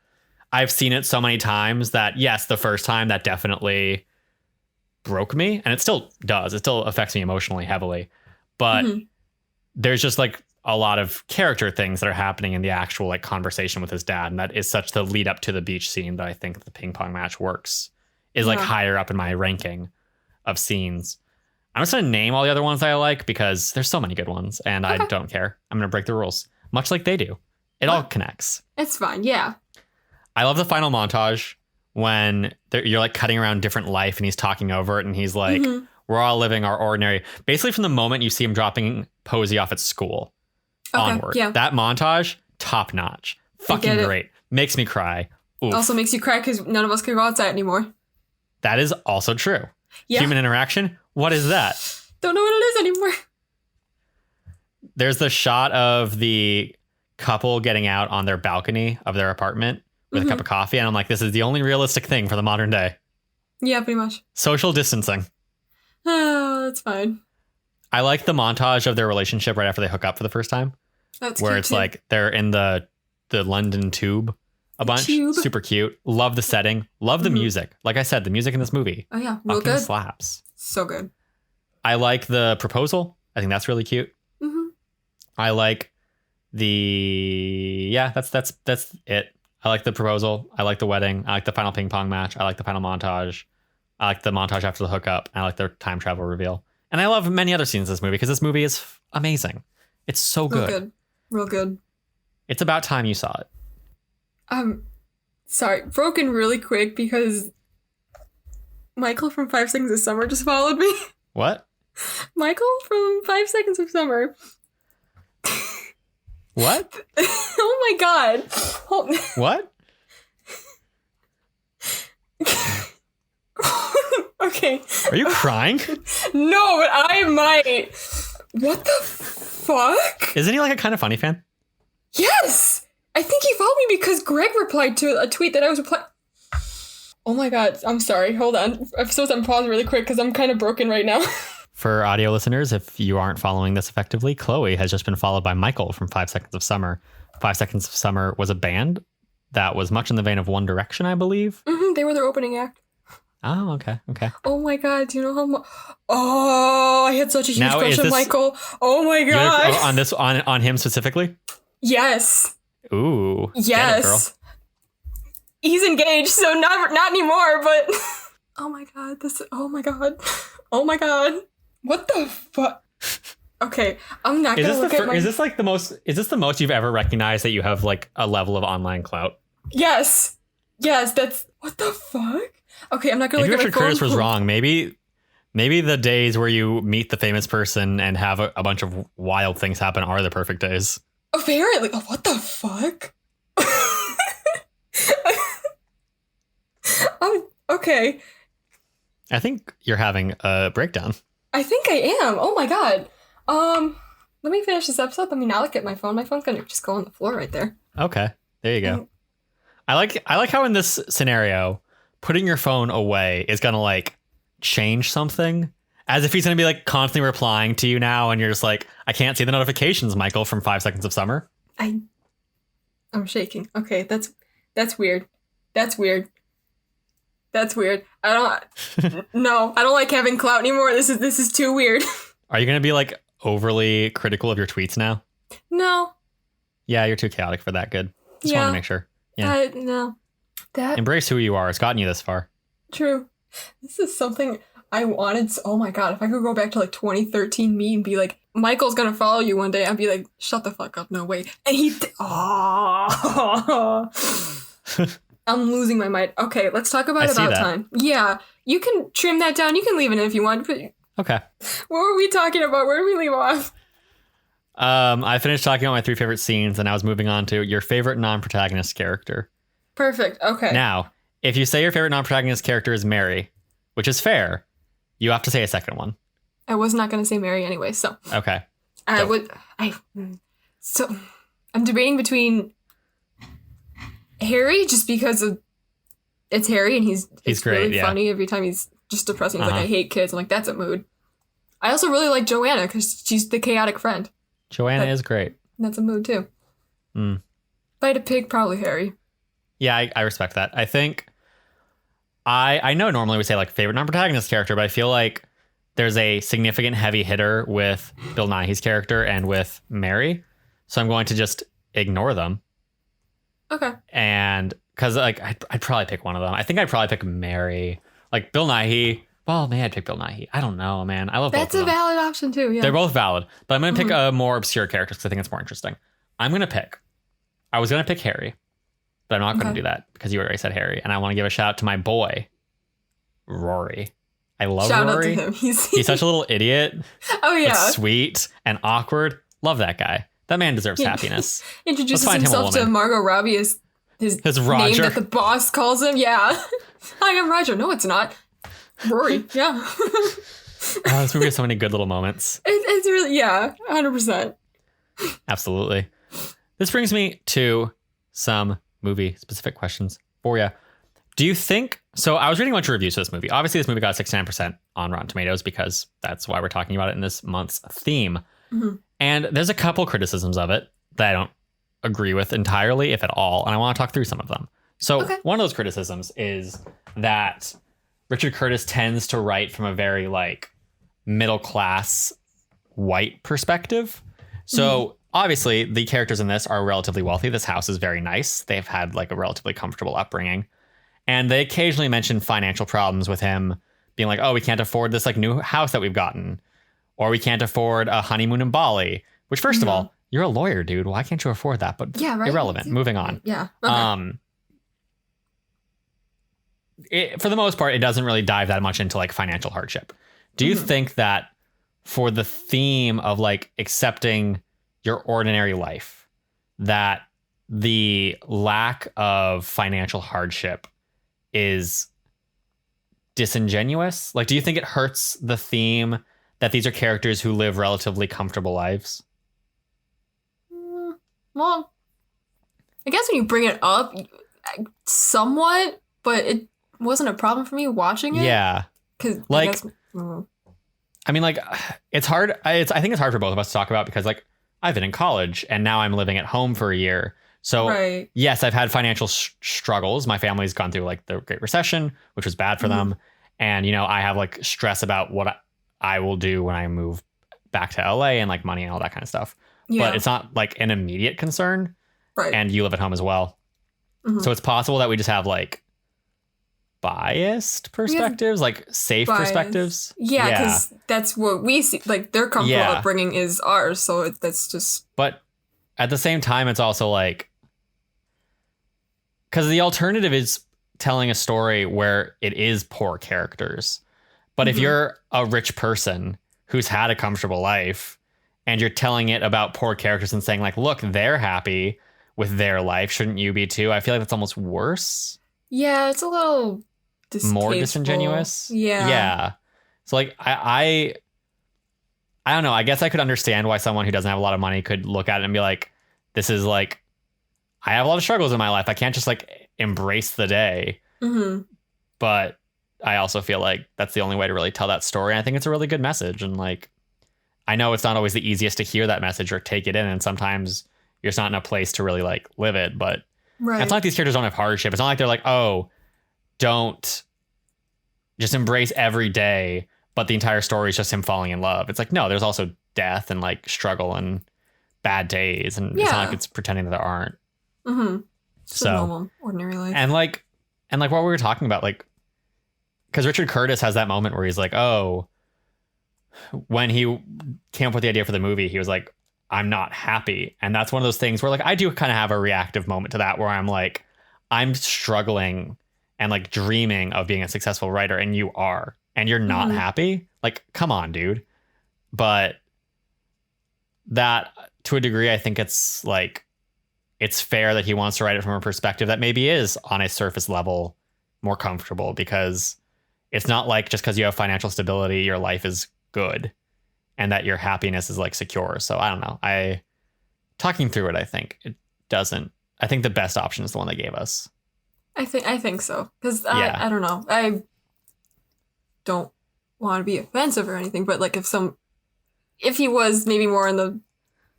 I've seen it so many times that yes, the first time that definitely broke me, and it still does. It still affects me emotionally heavily. But there's just like a lot of character things that are happening in the actual like conversation with his dad, and that is such the lead up to the beach scene that I think the ping pong match works is like higher up in my ranking of scenes. I'm just gonna name all the other ones that I like because there's so many good ones, and I don't care. I'm gonna break the rules, much like they do. It all connects. It's fine, yeah. I love the final montage when you're like cutting around different life, and he's talking over it, and he's like, "We're all living our ordinary." Basically, from the moment you see him dropping Posey off at school. Onward. Yeah. That montage, top notch. Fucking great. Makes me cry. Oof. Also makes you cry because none of us can go outside anymore. That is also true. Yeah. Human interaction, what is that? Don't know what it is anymore. There's the shot of the couple getting out on their balcony of their apartment with a cup of coffee, and I'm like, this is the only realistic thing for the modern day. Yeah, pretty much. Social distancing. Oh, that's fine. I like the montage of their relationship right after they hook up for the first time. That's where cute it's too. like they're in the London tube a bunch. Super cute. Love the setting. Love the music. Like I said, the music in this movie. Oh yeah, real good. Slaps. So good. I like the proposal. I think that's really cute. I like that's it. I like the proposal. I like the wedding. I like the final ping pong match. I like the final montage. I like the montage after the hookup. I like their time travel reveal. And I love many other scenes in this movie because this movie is amazing. It's so good. Real good. It's about time you saw it. Sorry, broken really quick because Michael from 5 Seconds of Summer just followed me. What? Michael from 5 Seconds of Summer. What? Oh my god. What? Okay. Are you crying? No, but I might. What the fuck? Isn't he like a Kind of Funny fan? Yes! I think he followed me because Greg replied to a tweet that I was replying. Oh my god, I'm sorry. Hold on. I'm supposed to pause really quick because I'm kind of broken right now. For audio listeners, if you aren't following this effectively, Chloe has just been followed by Michael from 5 Seconds of Summer. 5 Seconds of Summer was a band that was much in the vein of One Direction, I believe. They were their opening act. Oh, okay. Oh my god, do you know how much? Oh, I had such a huge crush on Michael. Oh my god. On him specifically? Yes. Ooh. Yes. Get it, girl. He's engaged, so not anymore, but oh my god, Oh my god. What the fuck? Okay, I'm not gonna look at my... Is this the most you've ever recognized that you have like a level of online clout? Yes, that's... What the fuck? Okay, I'm not gonna look at my phone. Richard Curtis was wrong. Maybe the days where you meet the famous person and have a bunch of wild things happen are the perfect days. Apparently. Oh, what the fuck? Okay. I think you're having a breakdown. I think I am. Oh my god. Let me finish this episode. Let me not look at my phone. My phone's gonna just go on the floor right there. Okay. There you go. I like how in this scenario, putting your phone away is gonna like change something. As if he's gonna be like constantly replying to you now, and you're just like, I can't see the notifications, Michael, from 5 Seconds of Summer. I'm shaking. Okay, that's weird. That's weird. I don't like having clout anymore. This is too weird. Are you gonna be like overly critical of your tweets now? No. Yeah, you're too chaotic for that. Good. Just want to make sure. Yeah. No. Embrace who you are. It's gotten you this far. True. This is something I wanted. Oh my god, if I could go back to like 2013 me and be like, Michael's gonna follow you one day, I'd be like, shut the fuck up, no way. And he I'm losing my mind. Okay, let's talk about time. Yeah, you can trim that down. You can leave it in if you want. But okay. What were we talking about? Where did we leave off? I finished talking about my 3 favorite scenes, and I was moving on to your favorite non-protagonist character. Perfect. Okay. Now, if you say your favorite non-protagonist character is Mary, which is fair, you have to say a second one. I was not going to say Mary anyway, so. Okay. So, I'm debating between Harry, just because of it's Harry, and he's great, really funny every time he's just depressing. He's like, I hate kids. I'm like, that's a mood. I also really like Joanna, because she's the chaotic friend. Joanna is great. That's a mood, too. Mm. If I had to pick, probably Harry. Yeah, I respect that. I think I know normally we say like favorite non-protagonist character, but I feel like there's a significant heavy hitter with Bill Nighy's character and with Mary. So I'm going to just ignore them. Okay. And because like I'd probably pick one of them. I think I'd probably pick Mary. Like Bill Nighy. Well, maybe I'd pick Bill Nighy. I don't know, man. I love both of them. That's a valid option too. Yeah. They're both valid, but I'm going to pick a more obscure character because I think it's more interesting. I was going to pick Harry, but I'm not going to do that because you already said Harry. And I want to give a shout out to my boy, Rory. I love Shout Rory. out to him. He's such a little idiot. Oh, yeah. But sweet and awkward. Love that guy. That man deserves happiness. Introduces himself to Margot Robbie as his Roger. name that the boss calls him. Yeah. Hi, I'm Roger. No, it's not. Rory. Yeah. This movie has so many good little moments. It's really, 100%. Absolutely. This brings me to some movie-specific questions for you. Do you think... So I was reading a bunch of reviews for this movie. Obviously, this movie got 69% on Rotten Tomatoes because that's why we're talking about it in this month's theme. Mm-hmm. And there's a couple criticisms of it that I don't agree with entirely, if at all. And I want to talk through some of them. So one of those criticisms is that Richard Curtis tends to write from a very like middle-class white perspective. So obviously the characters in this are relatively wealthy. This house is very nice. They've had like a relatively comfortable upbringing. And they occasionally mention financial problems with him being like, oh, we can't afford this like new house that we've gotten. Or we can't afford a honeymoon in Bali, which first of all, you're a lawyer, dude. Why can't you afford that? But irrelevant. Moving on. Yeah. Okay. For the most part, it doesn't really dive that much into like financial hardship. Do you think that for the theme of like accepting your ordinary life, that the lack of financial hardship is disingenuous? Like, do you think it hurts the theme that these are characters who live relatively comfortable lives? Well, I guess when you bring it up, somewhat, but it wasn't a problem for me watching it. Yeah. Because, like, I mean, like, it's hard. I think it's hard for both of us to talk about because, like, I've been in college and now I'm living at home for a year. So, yes, I've had financial struggles. My family's gone through, like, the Great Recession, which was bad for them. And, you know, I have, like, stress about what I will do when I move back to LA and, like, money and all that kind of stuff. Yeah. But it's not, like, an immediate concern. Right. And you live at home as well. So it's possible that we just have, like, biased perspectives, like safe perspectives. Yeah, because that's what we see. Like their comfortable upbringing is ours, so that's just. But at the same time, it's also like because the alternative is telling a story where it is poor characters. But if you're a rich person who's had a comfortable life and you're telling it about poor characters and saying like, look, they're happy with their life, shouldn't you be too? I feel like that's almost worse. Yeah, it's a little more disingenuous. Yeah. So like I don't know. I guess I could understand why someone who doesn't have a lot of money could look at it and be like, this is like, I have a lot of struggles in my life. I can't just like embrace the day. But I also feel like that's the only way to really tell that story. And I think it's a really good message. And like, I know it's not always the easiest to hear that message or take it in. And sometimes you're just not in a place to really like live it. But it's not like these characters don't have hardship. It's not like they're like, oh, don't just embrace every day, but the entire story is just him falling in love. It's like, no, there's also death and like struggle and bad days. And it's not like it's pretending that there aren't. So normal, ordinary life. And like what we were talking about, like, because Richard Curtis has that moment where he's like, oh, when he came up with the idea for the movie, he was like, I'm not happy. And that's one of those things where like, I do kind of have a reactive moment to that where I'm like, I'm struggling and like dreaming of being a successful writer and you are, and you're not happy. Like, come on, dude. But that to a degree, I think it's like, it's fair that he wants to write it from a perspective that maybe is on a surface level more comfortable, because it's not like just because you have financial stability, your life is good. and that your happiness is like secure. So I don't know. Talking through it, I think it doesn't. I think the best option is the one they gave us. I think so. Because Yeah. I don't know. I don't want to be offensive or anything, but like if he was maybe more on the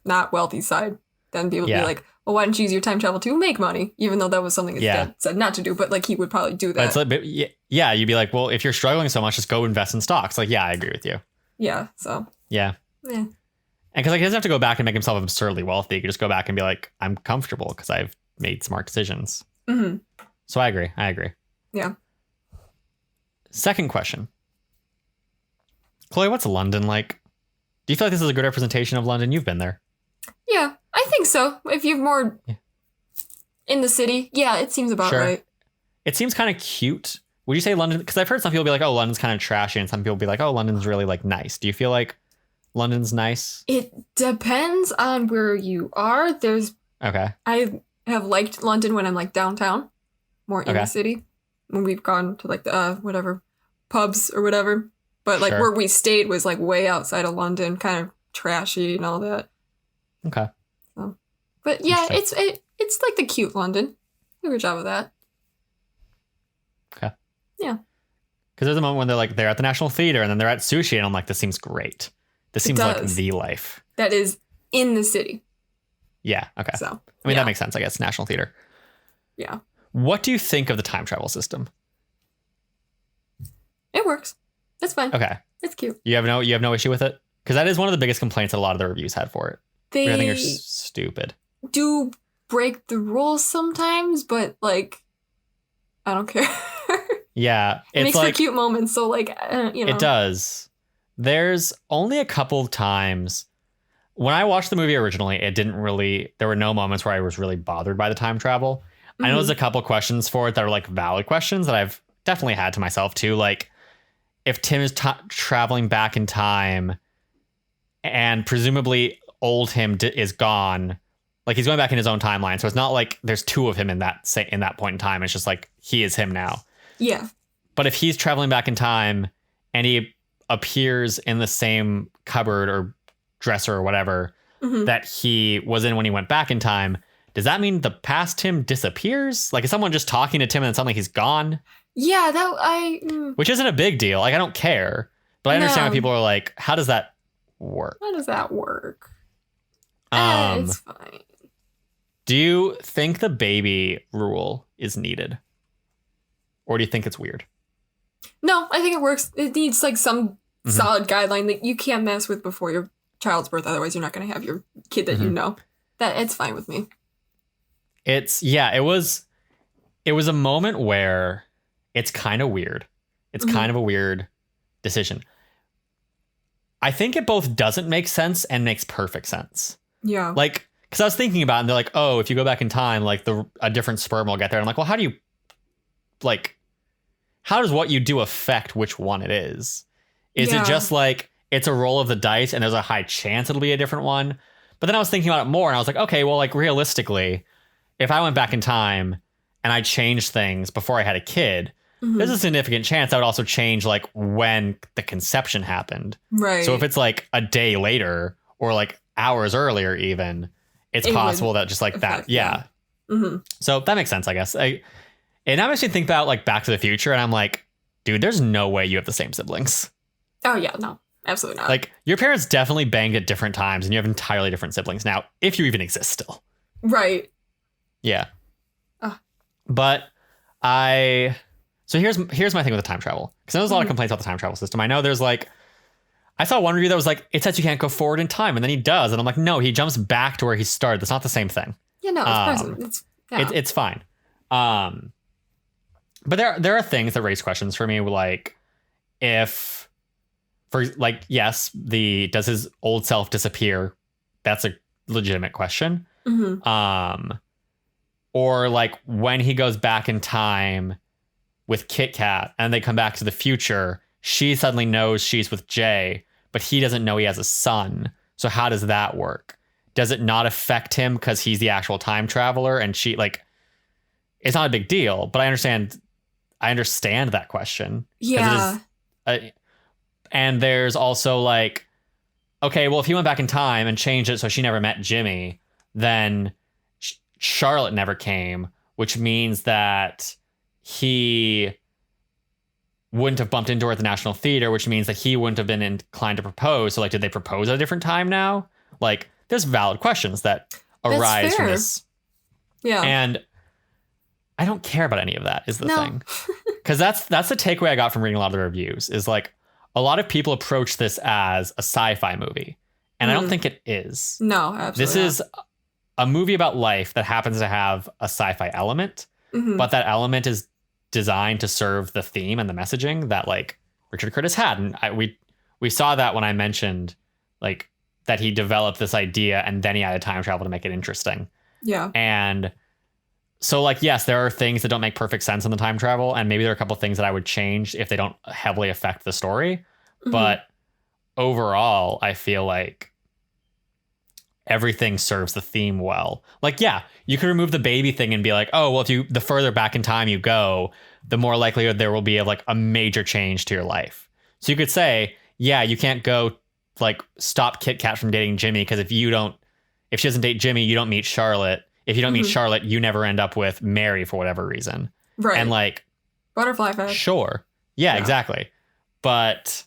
not wealthy side, then people would be like, well, why didn't you use your time travel to make money? Even though that was something his dad said not to do, but like he would probably do that. But it's like, you'd be like, well, if you're struggling so much, just go invest in stocks. Like, yeah, I agree with you. Yeah, so. Yeah. Yeah. And because like he doesn't have to go back and make himself absurdly wealthy. He could just go back and be like, I'm comfortable because I've made smart decisions. Mm-hmm. So I agree. Yeah. Second question. Chloe, what's London like? Do you feel like this is a good representation of London? You've been there. Yeah, I think so. If you're more in the city, yeah, it seems about right. It seems kind of cute. Would you say London? Because I've heard some people be like, oh, London's kind of trashy. And some people be like, oh, London's really like nice. Do you feel like London's nice? It depends on where you are. Okay. I have liked London when I'm like downtown, more in the city. When we've gone to like the whatever pubs or whatever. But like where we stayed was like way outside of London, kind of trashy and all that. Okay. So, but yeah, it's like the cute London. Do a good job of that. Okay. Yeah. Because there's a moment when they're at the National Theater and then they're at sushi and I'm like, this seems great. This seems like the life. That is in the city. Yeah. Okay. So I mean that makes sense, I guess. National Theater. Yeah. What do you think of the time travel system? It works. It's fine. Okay. It's cute. You have no issue with it? Because that is one of the biggest complaints that a lot of the reviews had for it. I think they're stupid. Do break the rules sometimes, but like, I don't care. Yeah. It makes for cute moments. So like, It does. There's only a couple of times when I watched the movie originally, there were no moments where I was really bothered by the time travel. Mm-hmm. I know there's a couple questions for it that are like valid questions that I've definitely had to myself too. Like if Tim is traveling back in time and presumably old him is gone, like he's going back in his own timeline. So it's not like there's two of him in that point in time. It's just like he is him now. Yeah. But if he's traveling back in time and he appears in the same cupboard or dresser or whatever that he was in when he went back in time, does that mean the past Tim disappears? Like is someone just talking to Tim and then suddenly he's gone? Yeah, which isn't a big deal. Like I don't care, but I understand why people are like, how does that work? It's fine. Do you think the baby rule is needed? Or do you think it's weird? No, I think it works. It needs like some solid guideline that you can't mess with before your child's birth. Otherwise, you're not going to have your kid that you know. That it's fine with me. It was a moment where it's kind of weird. It's kind of a weird decision. I think it both doesn't make sense and makes perfect sense. Yeah. Like, because I was thinking about it and they're like, oh, if you go back in time, like a different sperm will get there. And I'm like, well, how does what you do affect which one it is? Is it just like it's a roll of the dice and there's a high chance it'll be a different one? But then I was thinking about it more and I was like, okay, well, like realistically, if I went back in time and I changed things before I had a kid, there's a significant chance I would also change like when the conception happened. Right. So if it's like a day later or like hours earlier even, it's possible that just like that. Yeah. So that makes sense, I guess. And that makes me think about like Back to the Future and I'm like, dude, there's no way you have the same siblings. Oh yeah, no, absolutely not. Like your parents definitely banged at different times and you have entirely different siblings now, if you even exist still. Right. Yeah. But so here's my thing with the time travel. Because there's a lot of complaints about the time travel system. I know there's like, I saw one review that was like, it says you can't go forward in time. And then he does. And I'm like, no, he jumps back to where he started. That's not the same thing. Yeah, no, it's present. It's fine. But there are things that raise questions for me, like if, for like, yes, does his old self disappear? That's a legitimate question. Or like when he goes back in time with Kit Kat and they come back to the future, she suddenly knows she's with Jay, but he doesn't know he has a son. So how does that work? Does it not affect him because he's the actual time traveler and she like, it's not a big deal, but I understand that question. Yeah. And there's also like, okay, well, if he went back in time and changed it so she never met Jimmy, then Charlotte never came, which means that he wouldn't have bumped into her at the National Theater, which means that he wouldn't have been inclined to propose. So, like, did they propose at a different time now? Like, there's valid questions that arise from this. Yeah. And I don't care about any of that is the thing. Because that's the takeaway I got from reading a lot of the reviews is like a lot of people approach this as a sci-fi movie. And I don't think it is. No, absolutely. This is a movie about life that happens to have a sci-fi element, but that element is designed to serve the theme and the messaging that like Richard Curtis had. And we saw that when I mentioned like that he developed this idea and then he added time travel to make it interesting. Yeah. And so like, yes, there are things that don't make perfect sense in the time travel. And maybe there are a couple things that I would change if they don't heavily affect the story. But overall, I feel like everything serves the theme well. Like, yeah, you could remove the baby thing and be like, oh, well, the further back in time you go, the more likelihood there will be of like a major change to your life. So you could say, yeah, you can't go like stop Kit Kat from dating Jimmy because if she doesn't date Jimmy, you don't meet Charlotte. If you don't meet Charlotte, you never end up with Mary for whatever reason. Right. And like butterfly effect. Sure. Yeah, exactly. But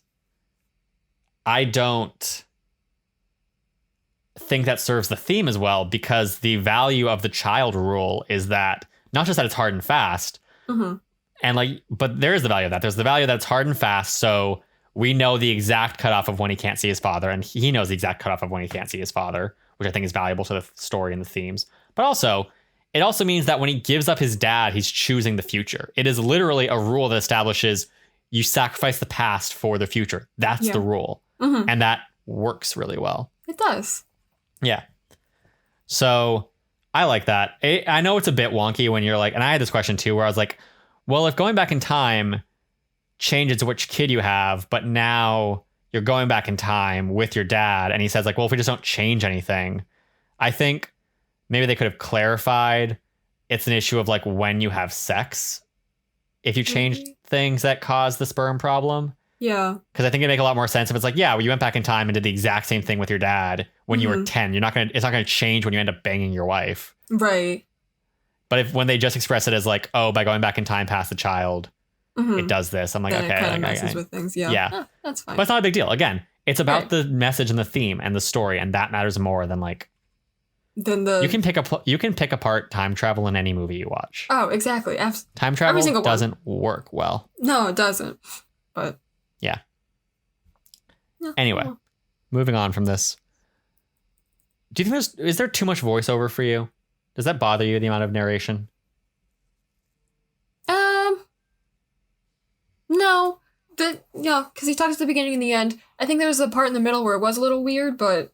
I don't think that serves the theme as well because the value of the child rule is that not just that it's hard and fast and like, but there is the value of that. There's the value that it's hard and fast. So we know the exact cutoff of when he can't see his father and he knows the exact cutoff of when he can't see his father, which I think is valuable to the story and the themes. But also, it also means that when he gives up his dad, he's choosing the future. It is literally a rule that establishes you sacrifice the past for the future. That's the rule. And that works really well. It does. Yeah. So I like that. I know it's a bit wonky when you're like, and I had this question too, where I was like, well, if going back in time changes which kid you have, but now you're going back in time with your dad. And he says like, well, if we just don't change anything, I think maybe they could have clarified it's an issue of like when you have sex. If you change things that cause the sperm problem. Yeah. Because I think it'd make a lot more sense if it's like, yeah, well, you went back in time and did the exact same thing with your dad when you were 10. It's not gonna change when you end up banging your wife. Right. But when they just express it as like, oh, by going back in time past the child, it does this. I'm like, then okay. It kind of messes with things. Yeah. Yeah. That's fine. But it's not a big deal. Again, it's about the message and the theme and the story, and that matters more than like. You can pick apart time travel in any movie you watch. Oh, exactly. Time travel doesn't work well. No, it doesn't. But yeah. Anyway, moving on from this. Do you think is there too much voiceover for you? Does that bother you, the amount of narration? No. Because he talks at the beginning and the end. I think there was a part in the middle where it was a little weird, but it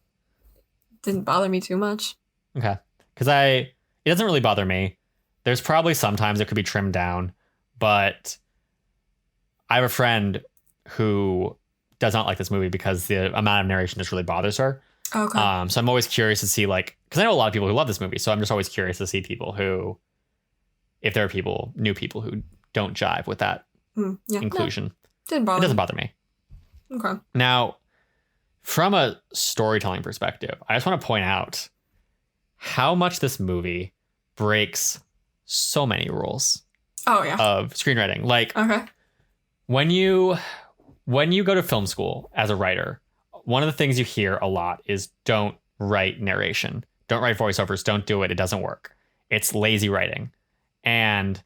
didn't bother me too much. Okay. Because it doesn't really bother me. There's probably sometimes it could be trimmed down, but I have a friend who does not like this movie because the amount of narration just really bothers her. Okay. So I'm always curious to see like, because I know a lot of people who love this movie, so I'm just always curious to see if there are new people who don't jive with that inclusion. No, it doesn't bother me. Okay. Now, from a storytelling perspective, I just want to point out how much this movie breaks so many rules. Oh yeah. Of screenwriting. Like, okay. When you go to film school as a writer, one of the things you hear a lot is don't write narration. Don't write voiceovers. Don't do it. It doesn't work. It's lazy writing. And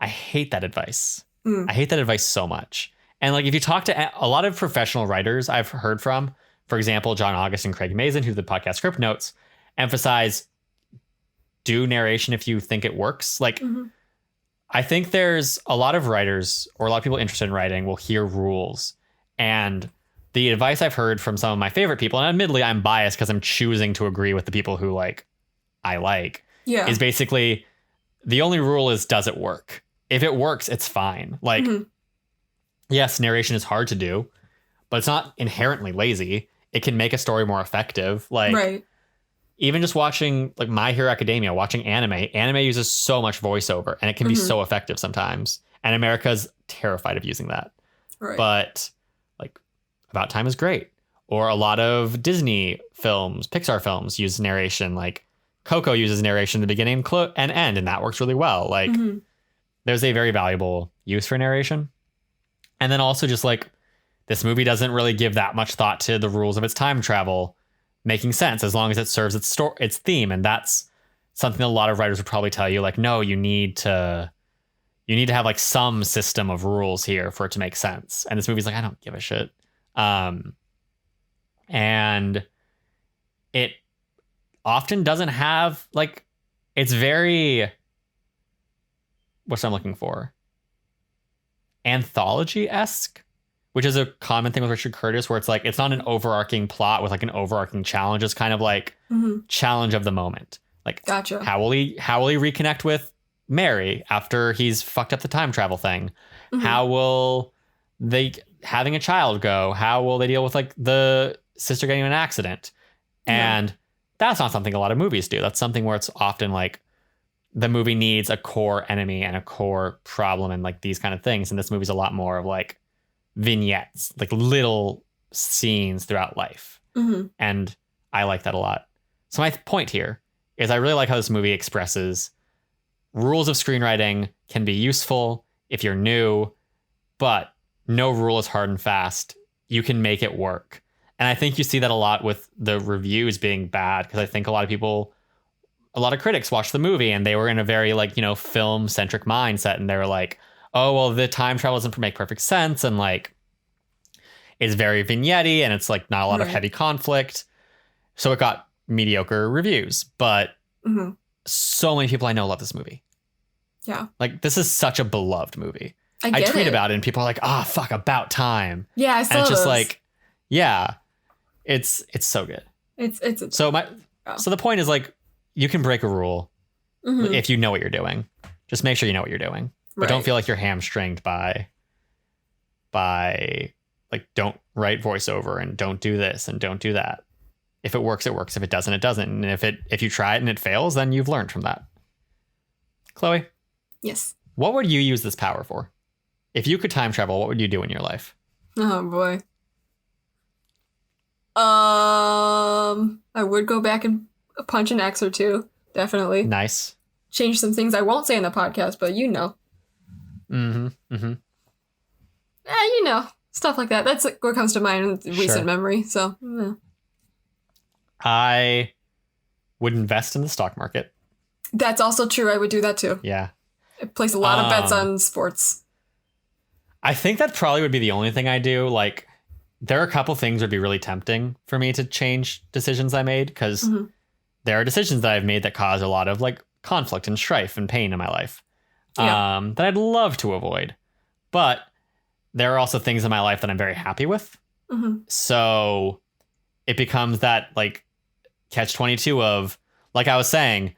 I hate that advice. I hate that advice so much. And like, if you talk to a lot of professional writers I've heard from, for example, John August and Craig Mazin, who the podcast Script Notes, emphasize do narration if you think it works. Like, I think there's a lot of writers or a lot of people interested in writing will hear rules. And the advice I've heard from some of my favorite people, and admittedly I'm biased because I'm choosing to agree with the people who I like, is basically the only rule is, does it work? If it works, it's fine. Like, yes, narration is hard to do, but it's not inherently lazy. It can make a story more effective. Like, even just watching like My Hero Academia, watching anime uses so much voiceover and it can be so effective sometimes. And America's terrified of using that. Right. But like About Time is great. or a lot of Disney films, Pixar films use narration. Like Coco uses narration at the beginning and end, and that works really well. Like there's a very valuable use for narration. And then also just like this movie doesn't really give that much thought to the rules of its time travel making sense as long as it serves its theme. And that's something a lot of writers would probably tell you, like, no, you need to have like some system of rules here for it to make sense. And this movie's like, I don't give a shit. And it often doesn't have like, it's very, what's I'm looking for? Anthology-esque, which is a common thing with Richard Curtis, where it's like, it's not an overarching plot with like an overarching challenge. It's kind of like challenge of the moment. Like, Gotcha. How will he reconnect with Mary after he's fucked up the time travel thing? How will they having a child go? How will they deal with like the sister getting in an accident? And that's not something a lot of movies do. That's something where it's often like the movie needs a core enemy and a core problem and like these kind of things. And this movie's a lot more of like vignettes, like little scenes throughout life. And I like that a lot. So my point here is I really like how this movie expresses rules of screenwriting can be useful if you're new, but no rule is hard and fast. You can make it work. And I think you see that a lot with the reviews being bad, because I think a lot of critics watched the movie and they were in a very like, you know, film centric mindset. And they were like, oh, well, the time travel doesn't make perfect sense. And like, it's very vignette-y and it's like not a lot of heavy conflict. So it got mediocre reviews, but so many people I know love this movie. Yeah. Like, this is such a beloved movie. I get tweet it. about it and people are like, fuck, about time. Yeah, I saw And it's just those. like, yeah, it's so good. So the point is like, you can break a rule if you know what you're doing. Just make sure you know what you're doing. But don't feel like you're hamstringed by like, don't write voiceover and don't do this and don't do that. If it works, it works. If it doesn't, it doesn't. And if you try it and it fails, then you've learned from that. Chloe? Yes. What would you use this power for? If you could time travel, what would you do in your life? Oh boy. I would go back and punch an X or two. Definitely. Nice. Change some things I won't say in the podcast, but you know. You know, stuff like that. That's like what comes to mind in recent memory. So, yeah. I would invest in the stock market. That's also true. I would do that too. Yeah. I place a lot of bets on sports. I think that probably would be the only thing I do. Like, there are a couple things that would be really tempting for me to change decisions I made, because there are decisions that I've made that cause a lot of like conflict and strife and pain in my life that I'd love to avoid. But there are also things in my life that I'm very happy with. So it becomes that like catch-22 of, like I was saying,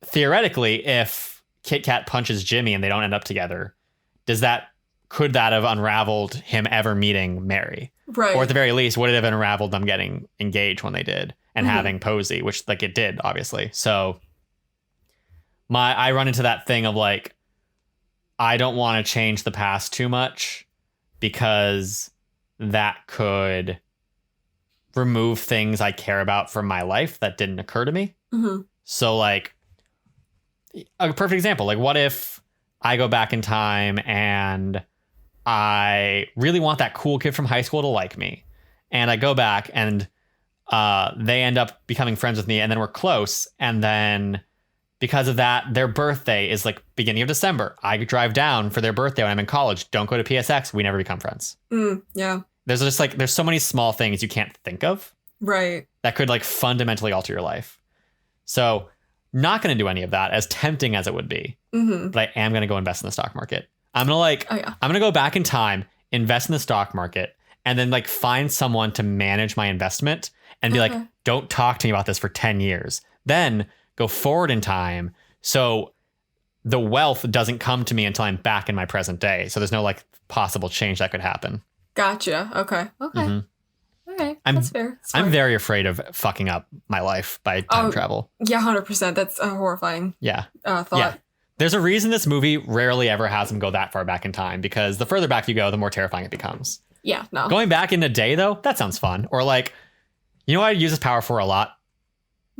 theoretically, if Kit Kat punches Jimmy and they don't end up together, could that have unraveled him ever meeting Mary? Right. Or at the very least, would it have unraveled them getting engaged when they did and having Posey, which like it did, obviously. So I run into that thing of like, I don't want to change the past too much because that could remove things I care about from my life that didn't occur to me. So like, a perfect example, like what if I go back in time and I really want that cool kid from high school to like me, and I go back and they end up becoming friends with me, and then we're close, and then because of that, their birthday is like beginning of December. I drive down for their birthday when I'm in college. Don't go to PSX. We never become friends. Yeah. There's so many small things you can't think of. Right. That could like fundamentally alter your life. So not going to do any of that, as tempting as it would be. But I am going to go invest in the stock market. I'm going to I'm going to go back in time, invest in the stock market, and then like find someone to manage my investment and be like, don't talk to me about this for 10 years. Then go forward in time, so the wealth doesn't come to me until I'm back in my present day. So there's no like possible change that could happen. Gotcha. Okay. Okay. That's fair. I'm very afraid of fucking up my life by time travel. Yeah, 100%. That's a horrifying thought. Yeah. There's a reason this movie rarely ever has him go that far back in time, because the further back you go, the more terrifying it becomes. Yeah, no. Going back in the day, though, that sounds fun. Or like, you know what I use this power for a lot?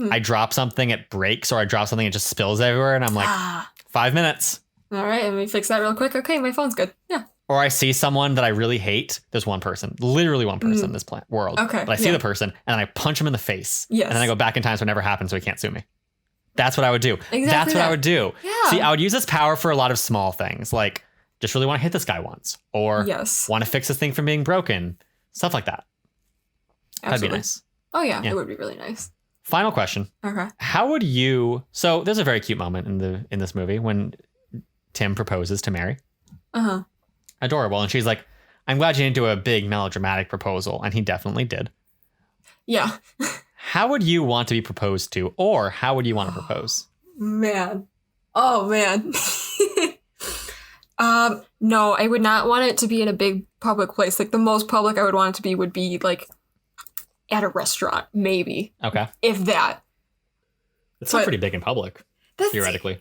I drop something, it breaks, or I drop something, it just spills everywhere, and I'm like, 5 minutes. All right, let me fix that real quick. Okay, my phone's good. Yeah. Or I see someone that I really hate. There's one person, literally one person in this world. Okay. But I see the person, and I punch him in the face. Yes. And then I go back in time so it never happens, so he can't sue me. That's what I would do. Exactly. That's what I would do. Yeah. See, I would use this power for a lot of small things, like just really want to hit this guy once, or want to fix this thing from being broken, stuff like that. Absolutely. That'd be nice. Oh yeah, it would be really nice. Final question. Okay. How would you? So there's a very cute moment in this movie when Tim proposes to Mary. Adorable, and she's like, "I'm glad you didn't do a big melodramatic proposal," and he definitely did. Yeah. How would you want to be proposed to, or how would you want to propose? Man. Oh man. No, I would not want it to be in a big public place. Like the most public I would want it to be would be like at a restaurant, maybe. Okay. If that. It's still pretty big in public, theoretically.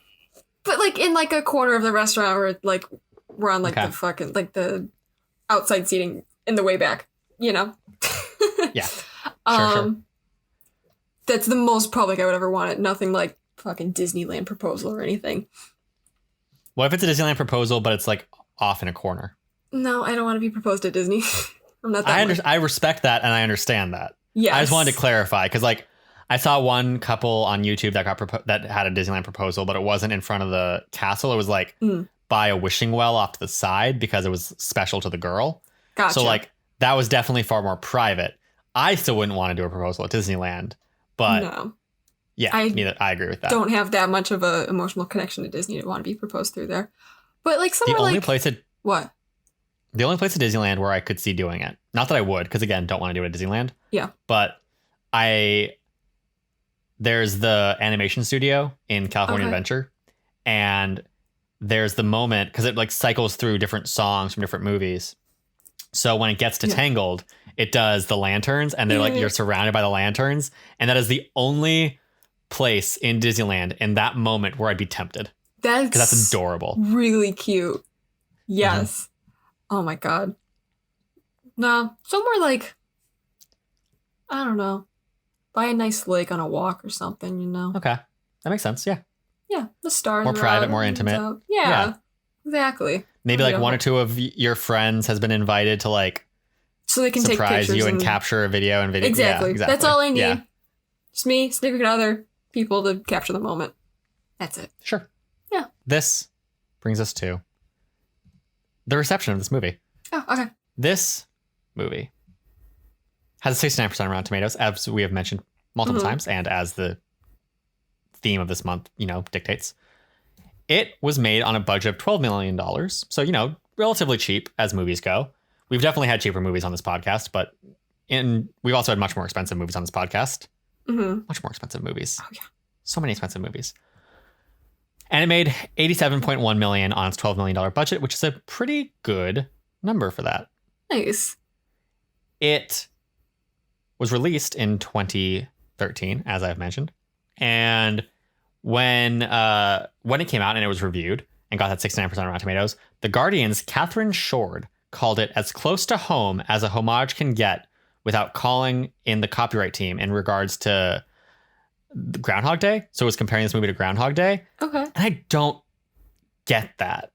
But like in like a corner of the restaurant where like we're on like the fucking like the outside seating in the way back, you know? Yeah. Sure. That's the most public I would ever want it. Nothing like fucking Disneyland proposal or anything. What if it's a Disneyland proposal, but it's like off in a corner? No, I don't want to be proposed at Disney. I'm not that I respect that and I understand that. Yes. I just wanted to clarify because like I saw one couple on YouTube that that had a Disneyland proposal, but it wasn't in front of the castle. It was like by a wishing well off to the side because it was special to the girl. Gotcha. So like that was definitely far more private. I still wouldn't want to do a proposal at Disneyland, but no. Yeah, I agree with that. Don't have that much of an emotional connection to Disney to want to be proposed through there. But like somewhere the only like place at what? The only place at Disneyland where I could see doing it. Not that I would, because again, don't want to do it at Disneyland. Yeah. But there's the animation studio in California Adventure, and there's the moment because it like cycles through different songs from different movies. So when it gets to Tangled, it does the lanterns, and they're like you're surrounded by the lanterns, and that is the only place in Disneyland in that moment where I'd be tempted. That's adorable. Really cute. Yes. Oh my god. No, somewhere like I don't know. By a nice lake on a walk or something, you know. Okay. That makes sense. Yeah. Yeah. The stars. More private, more intimate. Yeah. Exactly. Maybe like one or two of your friends has been invited to like so they can surprise take pictures you and capture a video and video. Exactly. Yeah, exactly. That's all I need. Yeah. Just me, significant other, people to capture the moment. That's it. Sure. Yeah. This brings us to the reception of this movie. Oh, okay. This movie has a 69% on Rotten Tomatoes, as we have mentioned multiple times, and as the theme of this month, dictates. It was made on a budget of $12 million. So, relatively cheap as movies go. We've definitely had cheaper movies on this podcast, but we've also had much more expensive movies on this podcast. Much more expensive movies. Oh, yeah. So many expensive movies. And it made $87.1 million on its $12 million budget, which is a pretty good number for that. Nice. It was released in 2013, as I've mentioned. And when it came out and it was reviewed and got that 69% on Rotten Tomatoes, The Guardian's Catherine Shord called it as close to home as a homage can get without calling in the copyright team in regards to Groundhog Day. So it was comparing this movie to Groundhog Day. Okay. And I don't get that.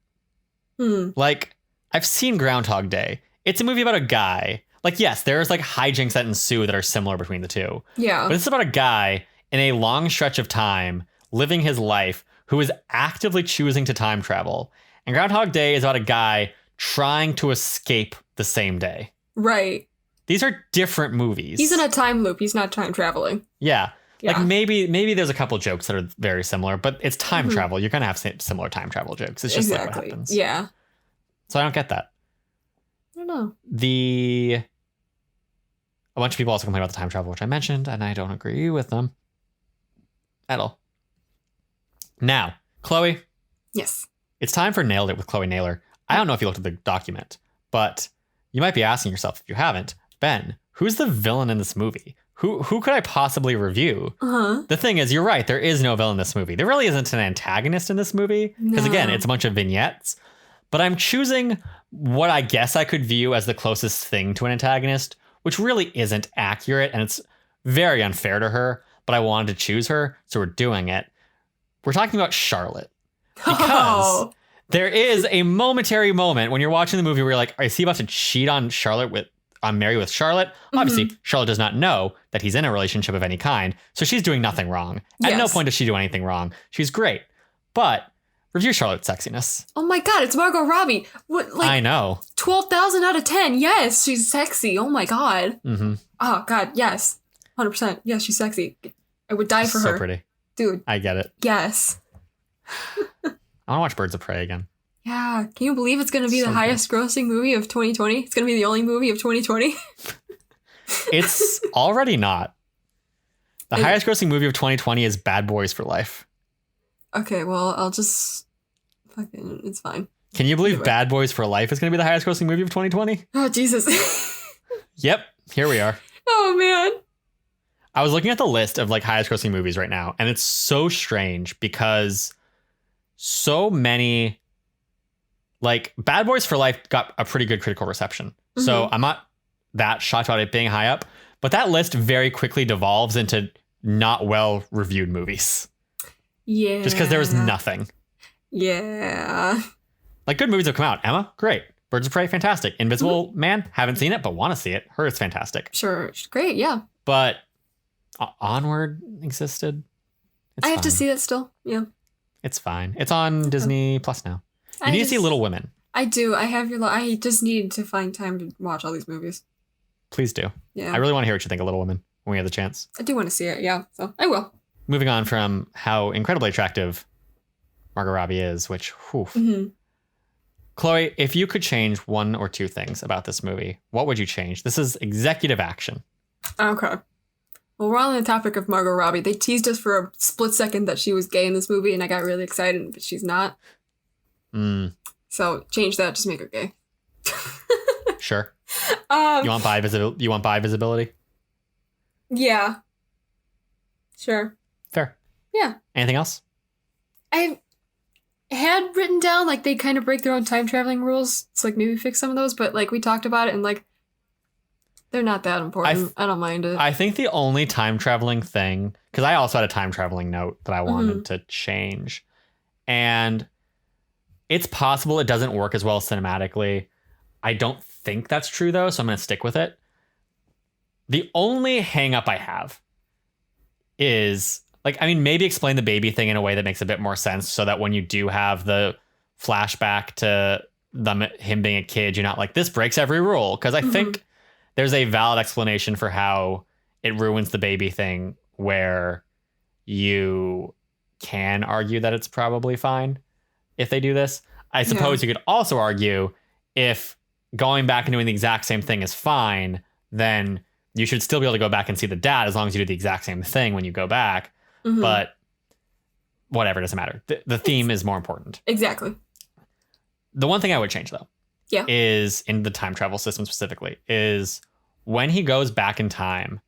Like, I've seen Groundhog Day. It's a movie about a guy. Like, yes, there's like hijinks that ensue that are similar between the two. Yeah. But it's about a guy in a long stretch of time living his life who is actively choosing to time travel. And Groundhog Day is about a guy trying to escape the same day. Right. These are different movies. He's in a time loop. He's not time traveling. Yeah. Like maybe there's a couple jokes that are very similar, but it's time travel. You're going to have similar time travel jokes. It's just like what happens. Yeah. So I don't get that. I don't know. A bunch of people also complain about the time travel, which I mentioned, and I don't agree with them at all. Now, Chloe. Yes. It's time for Nailed It with Chloe Naylor. I don't know if you looked at the document, but you might be asking yourself, if you haven't, Ben, who's the villain in this movie? Who could I possibly review? The thing is, you're right. There is no villain in this movie. There really isn't an antagonist in this movie. Because again, it's a bunch of vignettes. But I'm choosing what I guess I could view as the closest thing to an antagonist, which really isn't accurate and it's very unfair to her, but I wanted to choose her, so we're doing it. We're talking about Charlotte. Because there is a momentary moment when you're watching the movie where you're like, is he about to cheat on Mary with Charlotte? Obviously, Charlotte does not know that he's in a relationship of any kind, so she's doing nothing wrong. At no point does she do anything wrong. She's great. But review Charlotte's sexiness. Oh my God, it's Margot Robbie. What? Like, I know. 12,000 out of 10. Yes, she's sexy. Oh my God. Mm-hmm. Oh God, yes. 100%. Yes, she's sexy. I would die for her. So pretty. Dude. I get it. Yes. I want to watch Birds of Prey again. Yeah. Can you believe it's going to be the highest grossing movie of 2020? It's going to be the only movie of 2020. It's already not. The highest grossing movie of 2020 is Bad Boys for Life. Okay, well, I'll just... Fucking... It's fine. Can you believe Bad Boys for Life is going to be the highest grossing movie of 2020? Oh, Jesus. Yep. Here we are. Oh, man. I was looking at the list of like highest grossing movies right now, and it's so strange because so many, like Bad Boys for Life got a pretty good critical reception. So I'm not that shocked about it being high up, but that list very quickly devolves into not well reviewed movies. Yeah. Just because there was nothing. Yeah. Like good movies have come out. Emma, great. Birds of Prey, fantastic. Invisible Man, haven't seen it, but want to see it. Heard it's fantastic. Sure. Great, yeah. But Onward existed. I have to see it still. Yeah. It's fine. It's on Disney Plus now. You need to see Little Women. I do. I just need to find time to watch all these movies. Please do. Yeah. I really want to hear what you think of Little Women when we have the chance. I do want to see it, yeah. So I will. Moving on from how incredibly attractive Margot Robbie is, which, whew. Chloe, if you could change one or two things about this movie, what would you change? This is executive action. Okay. Well, we're on the topic of Margot Robbie. They teased us for a split second that she was gay in this movie, and I got really excited, but she's not. So change that, just make her gay. Sure. You want bi visibility? Yeah. Sure. Fair. Yeah. Anything else? I had written down, like, they kind of break their own time traveling rules. So, like, maybe fix some of those, but, like, we talked about it, and, like, they're not that important. I don't mind it. I think the only time traveling thing, because I also had a time traveling note that I wanted to change, and it's possible it doesn't work as well cinematically. I don't think that's true, though, so I'm going to stick with it. The only hang up I have is, like, I mean, maybe explain the baby thing in a way that makes a bit more sense so that when you do have the flashback to him being a kid, you're not like, this breaks every rule. Because I think there's a valid explanation for how it ruins the baby thing where you can argue that it's probably fine if they do this. I suppose you could also argue if going back and doing the exact same thing is fine, then you should still be able to go back and see the dad as long as you do the exact same thing when you go back. But whatever, it doesn't matter. The theme is more important. Exactly. The one thing I would change, though, is in the time travel system specifically, is when he goes back in time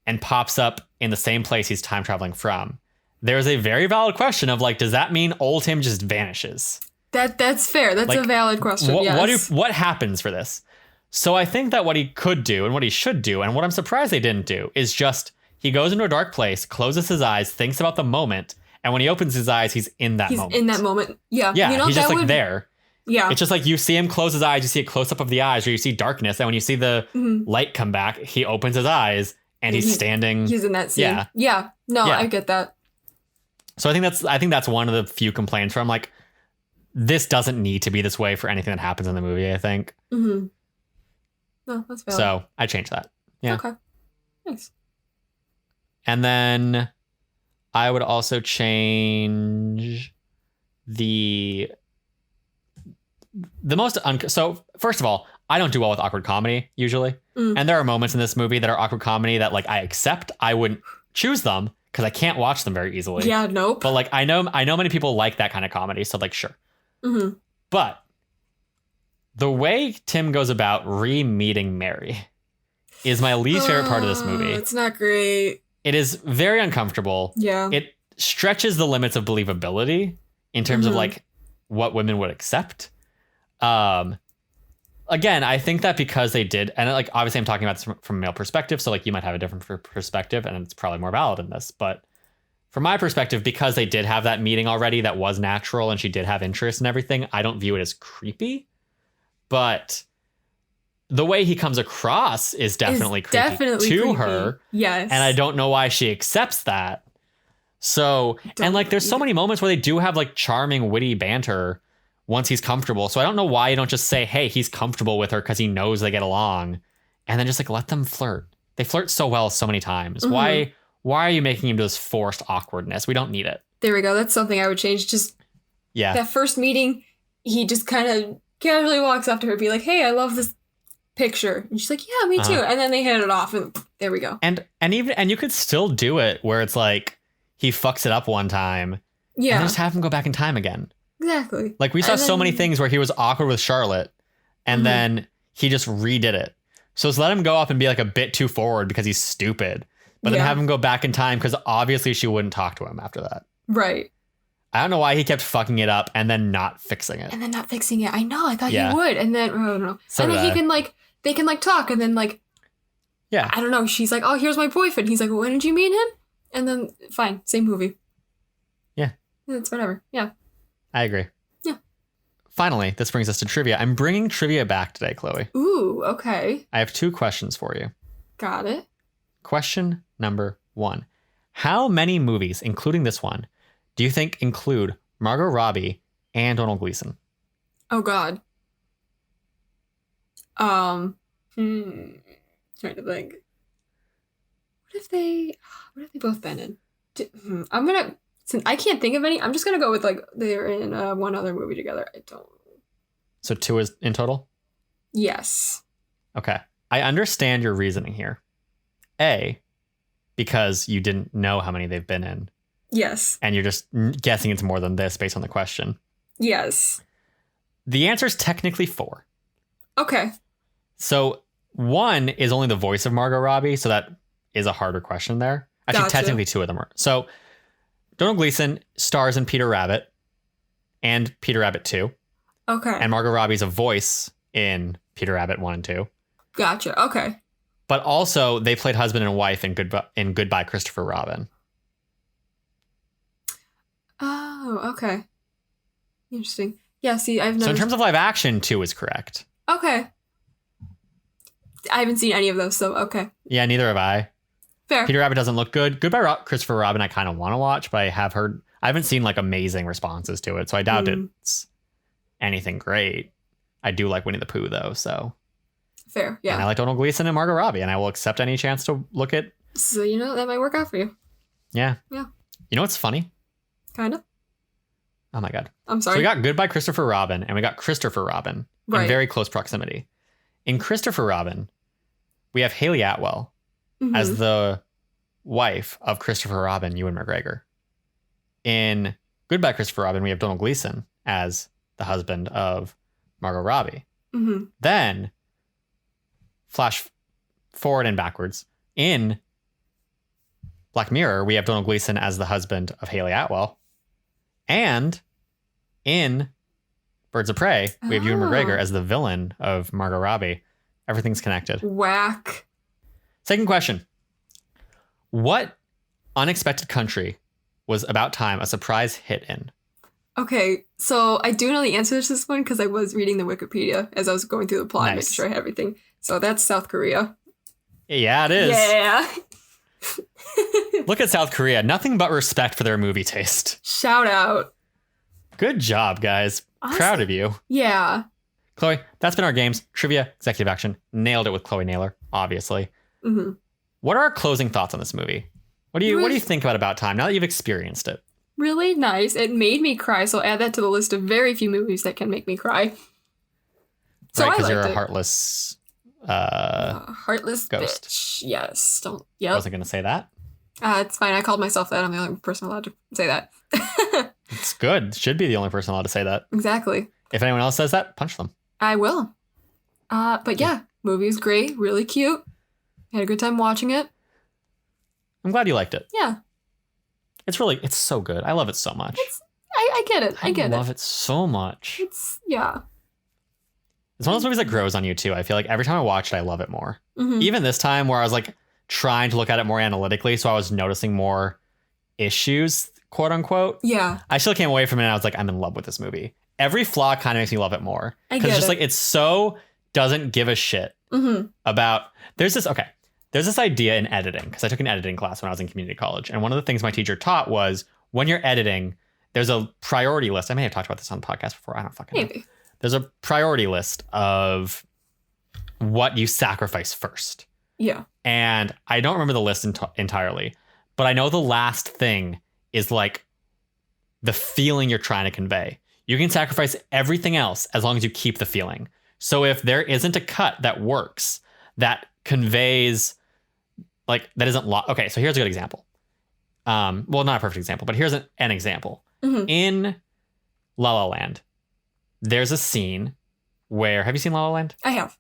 and pops up in the same place he's time traveling from, there's a very valid question of, like, does that mean old him just vanishes? That's fair. That's like, a valid question. What happens for this? So I think that what he could do and what he should do, and what I'm surprised they didn't do, is just he goes into a dark place, closes his eyes, thinks about the moment, and when he opens his eyes, he's in that moment. He's in that moment. Yeah. Yeah, he's just like there. Yeah. It's just like you see him close his eyes, you see a close up of the eyes, or you see darkness, and when you see the light come back, he opens his eyes and he's standing. He's in that scene. Yeah. No, I get that. So I think that's one of the few complaints where I'm like, this doesn't need to be this way for anything that happens in the movie, I think. No, that's valid. So I changed that. Yeah. Okay. Nice. And then I would also change the most so first of all, I don't do well with awkward comedy usually. And there are moments in this movie that are awkward comedy that, like, I accept. I wouldn't choose them because I can't watch them very easily. Yeah, nope. But, like, I know many people like that kind of comedy, so, like, sure. But the way Tim goes about re-meeting Mary is my least favorite part of this movie. It's not great. It is very uncomfortable. Yeah. It stretches the limits of believability in terms of, like, what women would accept. Again, I think that because they did, and like obviously I'm talking about this from a male perspective, so like you might have a different perspective, and it's probably more valid in this. But from my perspective, because they did have that meeting already, that was natural, and she did have interest and everything, I don't view it as creepy. But the way he comes across is definitely creepy to her. Yes, and I don't know why she accepts that. So, and like, there's so many moments where they do have like charming, witty banter once he's comfortable. So I don't know why you don't just say, hey, he's comfortable with her because he knows they get along, and then just like let them flirt. They flirt so well so many times. Why are you making him do this forced awkwardness? We don't need it. There we go. That's something I would change. Just that first meeting, he just kind of casually walks up to her and be like, hey, I love this picture. And she's like, yeah, me too. And then they hit it off, and there we go. And you could still do it where it's like he fucks it up one time. Yeah. And just have him go back in time again. Exactly. Like we saw so many things where he was awkward with Charlotte, and then he just redid it. So let's let him go up and be like a bit too forward because he's stupid, but then have him go back in time because obviously she wouldn't talk to him after that. Right. I don't know why he kept fucking it up and then not fixing it. I know. I thought he would. And then, I don't know. So and then they can like talk, and then like, I don't know. She's like, oh, here's my boyfriend. He's like, well, when did you meet him? And then fine. Same movie. Yeah. It's whatever. Yeah. I agree. Yeah. Finally, this brings us to trivia. I'm bringing trivia back today, Chloe. Ooh, okay. I have 2 questions for you. Got it. Question number 1. How many movies, including this one, do you think include Margot Robbie and Donald Gleason? Oh, God. Trying to think. What if they both been in? Since I can't think of any, I'm just gonna go with like they're in one other movie together. I don't. So 2 is in total? Yes. Okay. I understand your reasoning here. A, because you didn't know how many they've been in. Yes. And you're just guessing it's more than this based on the question. Yes. The answer is technically 4. Okay. So 1 is only the voice of Margot Robbie, so that is a harder question there. Actually, technically 2 of them are. So Donald Gleason stars in Peter Rabbit and Peter Rabbit 2. Okay. And Margot Robbie's a voice in Peter Rabbit 1 and 2. Gotcha. Okay. But also, they played husband and wife in Goodbye Christopher Robin. Oh, okay. Interesting. Yeah, see, I've never... So in terms of live action, 2 is correct. Okay. I haven't seen any of those, so okay. Yeah, neither have I. Fair. Peter Rabbit doesn't look good. Goodbye Christopher Robin I kind of want to watch, but I haven't seen like amazing responses to it, so I doubt it's anything great. I do like Winnie the Pooh though, so. Fair, yeah. And I like Donald Gleason and Margot Robbie, and I will accept any chance to look at. So, that might work out for you. Yeah. Yeah. You know what's funny? Kind of. Oh my God. I'm sorry. So we got Goodbye Christopher Robin and we got Christopher Robin in very close proximity. In Christopher Robin, we have Haley Atwell as the wife of Christopher Robin, Ewan McGregor. In Goodbye Christopher Robin, we have Donald Gleason as the husband of Margot Robbie. Then, flash forward and backwards. In Black Mirror, we have Donald Gleason as the husband of Haley Atwell. And in Birds of Prey, we have Ewan McGregor as the villain of Margot Robbie. Everything's connected. Whack. Second question. What unexpected country was About Time a surprise hit in? Okay, so I do know the answer to this one because I was reading the Wikipedia as I was going through the plot and making sure I had everything. So that's South Korea. Yeah, it is. Yeah. Look at South Korea. Nothing but respect for their movie taste. Shout out. Good job, guys. Honestly, proud of you. Yeah. Chloe, that's been our games. Trivia, executive action. Nailed it with Chloe Naylor, obviously. What are our closing thoughts on this movie? What do you think about Time now that you've experienced it? Really nice. It made me cry, so add that to the list of very few movies that can make me cry. So right, because you're a heartless heartless ghost. Bitch. Yes. Don't. Yep. I wasn't going to say that. It's fine. I called myself that. I'm the only person allowed to say that. It's good. Should be the only person allowed to say that. Exactly. If anyone else says that, punch them. I will. But yeah, movie was great. Really cute. Had a good time watching it. I'm glad you liked it. Yeah. It's so good. I love it so much. I get it. I get it. I love it so much. Yeah. It's one of those movies that grows on you too. I feel like every time I watch it, I love it more. Mhm. Even this time where I was like trying to look at it more analytically, so I was noticing more issues, quote unquote. Yeah. I still came away from it and I was like, I'm in love with this movie. Every flaw kind of makes me love it more. I Because get it's just it. like it's so doesn't give a shit Mm-hmm. about there's this idea in editing, because I took an editing class when I was in community college. And one of the things my teacher taught was when you're editing, there's a priority list. I may have talked about this on the podcast before. I don't fucking know. Maybe. There's a priority list of what you sacrifice first. Yeah. And I don't remember the list entirely, but I know the last thing is like the feeling you're trying to convey. You can sacrifice everything else as long as you keep the feeling. So if there isn't a cut that works, that conveys like that isn't okay, so here's a good example. Well, not a perfect example, but here's an example. Mhm. In La La Land, there's a scene where have you seen La La Land? I have.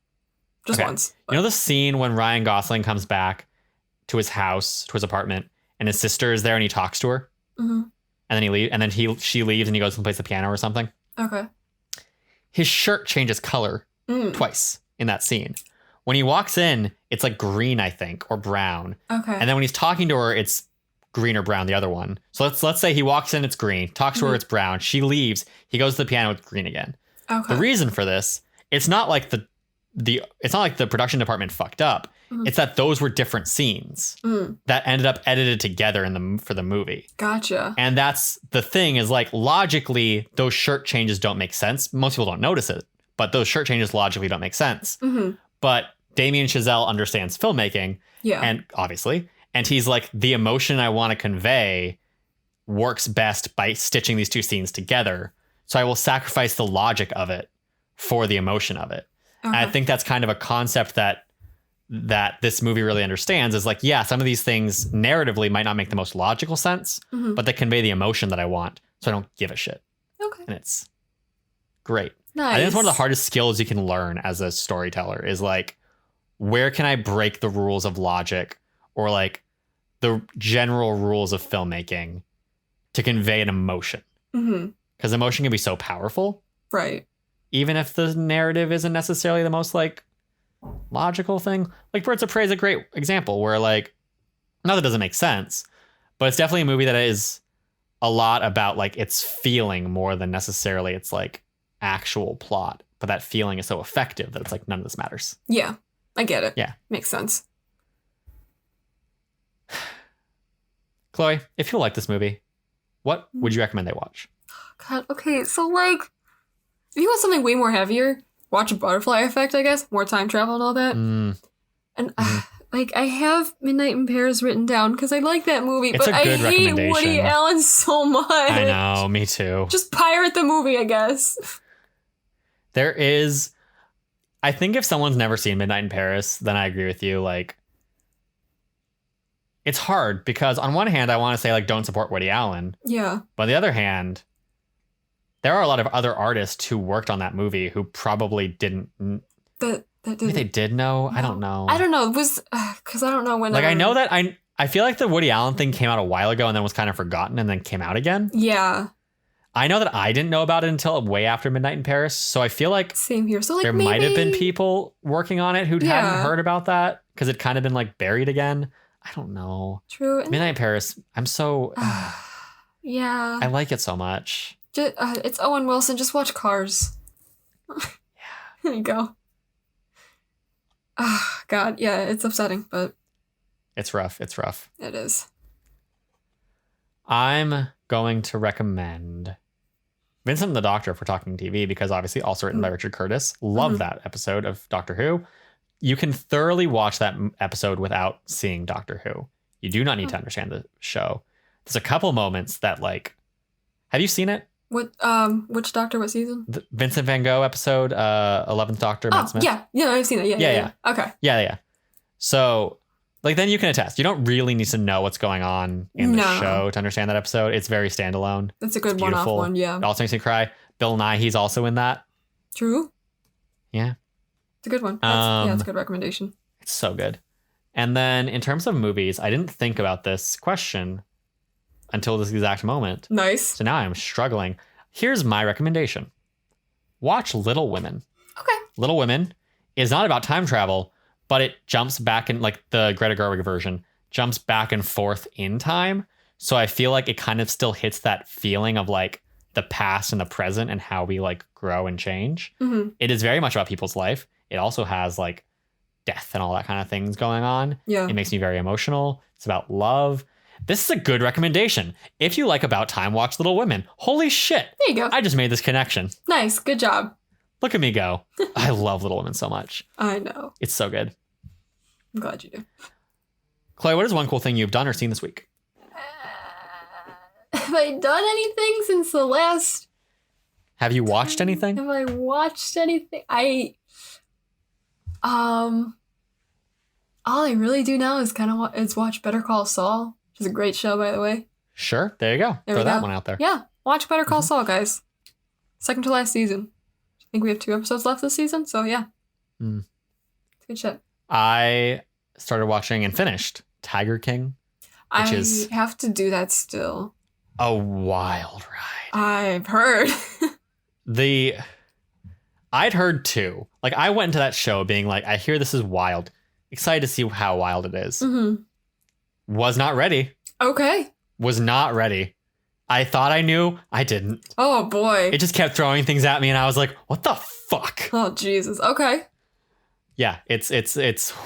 Just Okay. once. You know the scene when Ryan Gosling comes back to his house, to his apartment, and his sister is there and he talks to her, Mm-hmm. and then she leaves and he goes and plays the piano or something. Okay. His shirt changes color twice in that scene. When he walks in, it's like green, I think, or brown. Okay. And then when he's talking to her, it's green or brown, the other one. So let's say he walks in, it's green, talks to her, it's brown. She leaves, he goes to the piano, it's green again. Okay. The reason for this, it's not like the production department fucked up. Mhm. It's that those were different scenes that ended up edited together for the movie. Gotcha. And that's the thing is like logically, those shirt changes don't make sense. Most people don't notice it, but those shirt changes logically don't make sense. Mm-hmm. But Damien Chazelle understands filmmaking, Yeah. and obviously, and he's like, the emotion I want to convey works best by stitching these two scenes together. So I will sacrifice the logic of it for the emotion of it. And I think that's kind of a concept that this movie really understands is like, yeah, some of these things narratively might not make the most logical sense, but they convey the emotion that I want. So I don't give a shit. Okay. And it's great. Nice. I think it's one of the hardest skills you can learn as a storyteller is like, where can I break the rules of logic or like the general rules of filmmaking to convey an emotion? Mm-hmm. Because emotion can be so powerful, Right. even if the narrative isn't necessarily the most like logical thing. Like Birds of Prey is a great example where like, not that it doesn't make sense, but it's definitely a movie that is a lot about like its feeling more than necessarily its like actual plot. But that feeling is so effective that it's like none of this matters. Yeah. I get it. Yeah. Makes sense. Chloe, if you like this movie, what would you recommend they watch? God, okay, so like, if you want something way more heavier, watch Butterfly Effect, I guess. More time travel and all that. And like, I have Midnight in Paris written down because I like that movie, It's but a I good hate recommendation. Woody Allen so much. I know, me too. Just pirate the movie, I guess. There is, I think if someone's never seen Midnight in Paris, then I agree with you. Like, it's hard because on one hand, I want to say like, don't support Woody Allen. Yeah. But on the other hand, there are a lot of other artists who worked on that movie who probably didn't. That Maybe didn't. they did know. I No. don't know. I don't know. It was because I don't know when. Like I know that I feel like the Woody Allen thing came out a while ago and then was kind of forgotten and then came out again. Yeah. I know that I didn't know about it until way after Midnight in Paris. So I feel like Same here. So like there maybe might have been people working on it who hadn't Yeah. heard about that because it kind of been like buried again. I don't know. True. And, Midnight in Paris. I'm so. yeah. I like it so much. It's Owen Wilson. Just watch Cars. Yeah. There you go. Ah, God. Yeah, it's upsetting, but It's rough. It's rough. it is. I'm going to recommend Vincent and the Doctor for Talking TV because obviously also written by Richard Curtis. Love that episode of Doctor Who. You can thoroughly watch that episode without seeing Doctor Who. You do not need to understand the show. There's a couple moments that like, have you seen it? Which Doctor? What season? The Vincent Van Gogh episode, 11th Doctor, Matt Smith. yeah, I've seen it. Yeah. Okay. Yeah. So, like, then you can attest. You don't really need to know what's going on in the No. show to understand that episode. It's very standalone. That's a good It's one-off beautiful. one. Yeah. It also makes me cry. Bill Nye, he's also in that. True. Yeah. It's a good one. It's a good recommendation. It's so good. And then in terms of movies, I didn't think about this question until this exact moment. Nice. So now I'm struggling. Here's my recommendation. Watch Little Women. Okay. Little Women is not about time travel, but it jumps back in, like the Greta Gerwig version, jumps back and forth in time. So I feel like it kind of still hits that feeling of like the past and the present and how we like grow and change. Mm-hmm. It is very much about people's life. It also has like death and all that kind of things going on. Yeah. It makes me very emotional. It's about love. This is a good recommendation. If you like About Time, watch Little Women. Holy shit. There you go. I just made this connection. Nice. Good job. Look at me go. I love Little Women so much. I know. It's so good. I'm glad you do. Chloe, what is one cool thing you've done or seen this week? Have I done anything since the last... Have you watched anything? Have I watched anything? All I really do now is kind of is watch Better Call Saul, which is a great show, by the way. Sure. There you go. There Throw we that go. one out there. Yeah, watch Better Call Saul, guys. Second to last season. I think we have 2 episodes left this season, so yeah. Mm. It's good shit. I started watching and finished Tiger King, which is have to do that still. a wild ride. I've heard. I'd heard too. Like I went into that show being like, I hear this is wild. Excited to see how wild it is. Mm-hmm. Was not ready. Okay. Was not ready. I thought I knew. I didn't. Oh, boy. It just kept throwing things at me and I was like, what the fuck? Oh, Jesus. Okay. Yeah, it's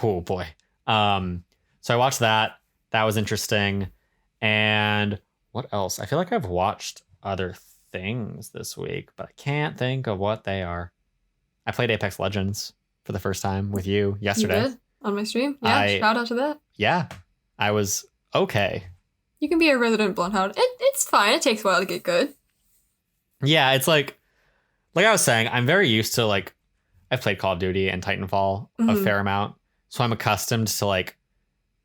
oh boy. So I watched that. That was interesting. And what else? I feel like I've watched other things this week, but I can't think of what they are. I played Apex Legends for the first time with you yesterday. You did? On my stream? Yeah, shout out to that. Yeah, I was okay. You can be a resident bloodhound. It's fine. It takes a while to get good. Yeah, it's like I was saying, I'm very used to like, I've played Call of Duty and Titanfall a fair amount. So I'm accustomed to like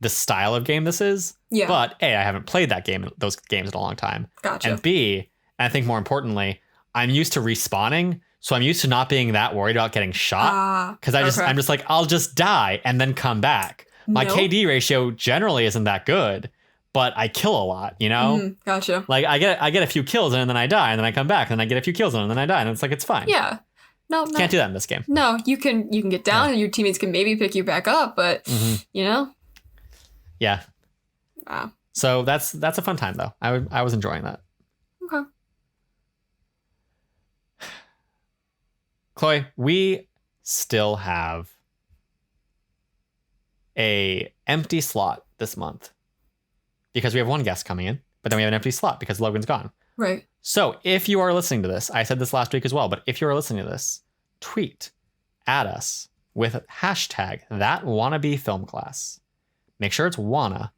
the style of game this is. Yeah. But A, I haven't played those games in a long time. Gotcha. And B, and I think more importantly, I'm used to respawning. So I'm used to not being that worried about getting shot. Because I'm just like, I'll just die and then come back. My KD ratio generally isn't that good, but I kill a lot, you know? Gotcha. Like I get a few kills and then I die and then I come back and then I get a few kills and then I die and it's like it's fine. Yeah. No. Can't do that in this game. No, you can get down and your teammates can maybe pick you back up, but you know? Yeah. Wow. So that's a fun time though. I was enjoying that. Okay. Chloe, we still have a empty slot this month because we have one guest coming in, but then we have an empty slot because Logan's gone. Right. So if you are listening to this, I said this last week as well, but if you are listening to this, tweet at us with hashtag that wannabe film class. Make sure it's wanna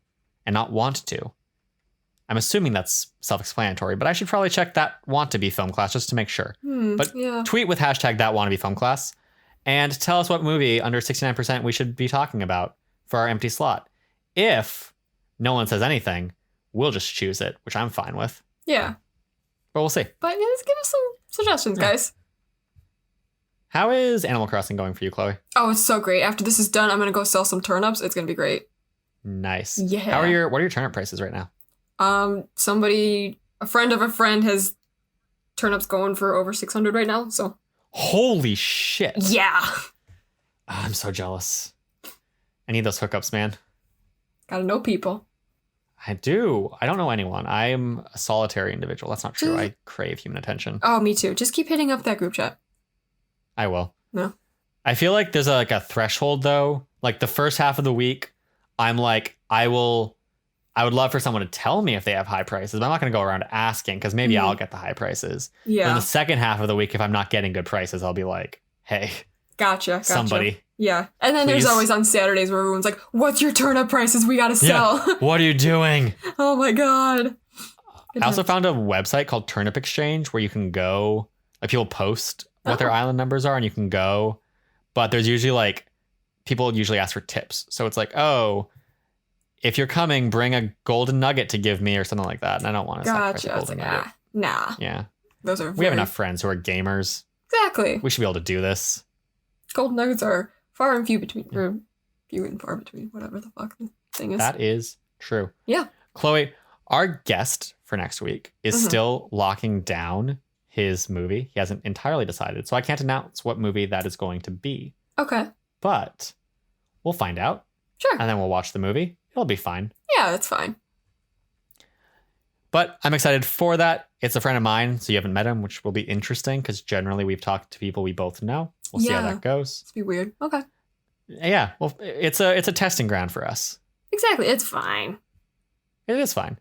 and not want to. I'm assuming that's self-explanatory, but I should probably check that want to be film class just to make sure. But tweet with hashtag that wannabe film class and tell us what movie under 69% we should be talking about for our empty slot. If no one says anything, we'll just choose it, which I'm fine with. Yeah. But we'll see. But yeah, just give us some suggestions, guys. How is Animal Crossing going for you, Chloe? Oh, it's so great. After this is done, I'm going to go sell some turnips. It's going to be great. Nice. Yeah. What are your turnip prices right now? A friend of a friend has turnips going for over 600 right now, so. Holy shit. Yeah. I'm so jealous. I need those hookups, man. Gotta know people. I do. I don't know anyone. I'm a solitary individual. That's not true. I crave human attention. Oh, me too. Just keep hitting up that group chat. I will. No. I feel like there's a threshold though. Like the first half of the week, I'm like, I would love for someone to tell me if they have high prices, but I'm not going to go around asking because maybe I'll get the high prices. Yeah. Then the second half of the week, if I'm not getting good prices, I'll be like, hey, gotcha. somebody. Yeah. And then there's always on Saturdays where everyone's like, what's your turnip prices? We got to sell. Yeah. What are you doing? Oh my God. I also found a website called Turnip Exchange where you can go, like people post what their island numbers are and you can go, but there's usually people usually ask for tips. So it's like, oh, if you're coming, bring a golden nugget to give me or something like that. And I don't want to sacrifice a golden nugget. Nah. Yeah. We have enough friends who are gamers. Exactly. We should be able to do this. Golden nuggets are far and few between, or few and far between, whatever the fuck the thing is. That is true. Yeah. Chloe, our guest for next week is still locking down his movie. He hasn't entirely decided, so I can't announce what movie that is going to be. Okay. But we'll find out. Sure. And then we'll watch the movie. It'll be fine. Yeah, that's fine. But I'm excited for that. It's a friend of mine, so you haven't met him, which will be interesting because generally we've talked to people we both know. We'll see how that goes. It's be weird. Okay. Yeah, well, it's a testing ground for us. Exactly. It's fine. It is fine.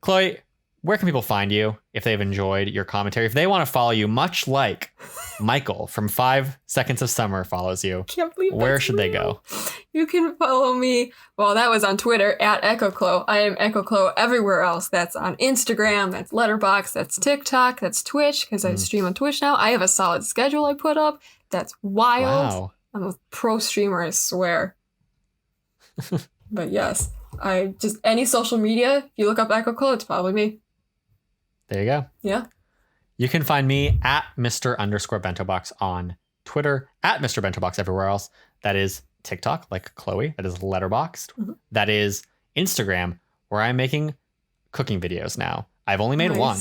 Chloe, where can people find you if they've enjoyed your commentary? If they want to follow you, much like Michael from 5 Seconds of Summer follows you, Can't believe where that's should they real. go? You can follow me. Well, that was on Twitter at EchoClo. I am EchoClo everywhere else. That's on Instagram. That's Letterboxd. That's TikTok. That's Twitch because I stream on Twitch now. I have a solid schedule I put up. That's wild. Wow. I'm a pro streamer, I swear. But yes, I just any social media. If you look up EchoClo, it's probably me. There you go. Yeah. You can find me at Mr_BentoBox on Twitter, at Mr. BentoBox everywhere else. That is TikTok, like Chloe. That is Letterboxd. Mm-hmm. That is Instagram, where I'm making cooking videos now. I've only made one,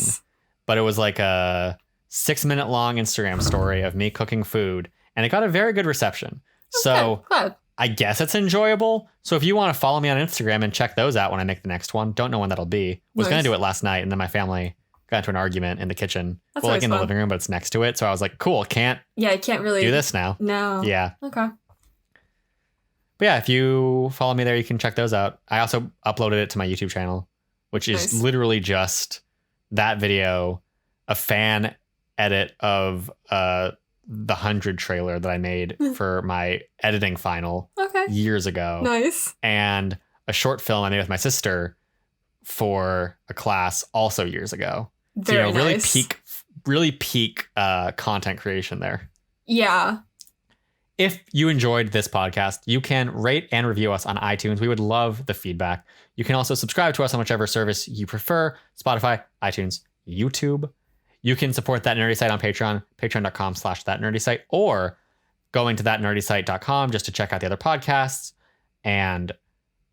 but it was like a 6-minute long Instagram story of me cooking food, and it got a very good reception. So glad. I guess it's enjoyable. So if you want to follow me on Instagram and check those out when I make the next one, don't know when that'll be. Was going to do it last night, and then my family got into an argument in the kitchen. That's well, like in the fun. living room, but it's next to it. So I was like, cool, I can't really do this now. No. Yeah. Okay. But yeah, if you follow me there, you can check those out. I also uploaded it to my YouTube channel, which is literally just that video, a fan edit of the 100 trailer that I made for my editing final years ago. Nice. And a short film I made with my sister for a class also years ago. Very nice. Really peak content creation there. Yeah. If you enjoyed this podcast, you can rate and review us on iTunes. We would love the feedback. You can also subscribe to us on whichever service you prefer: Spotify, iTunes, YouTube. You can support That Nerdy Site on Patreon, patreon.com/thatnerdysite, or going to thatnerdysite.com just to check out the other podcasts and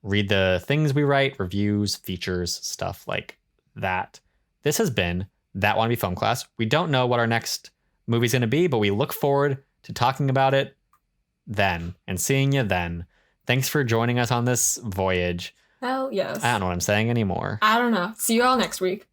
read the things we write, reviews, features, stuff like that. This has been That Wannabe Film Class. We don't know what our next movie's going to be, but we look forward to talking about it then and seeing you then. Thanks for joining us on this voyage. Hell yes. I don't know what I'm saying anymore. I don't know. See you all next week.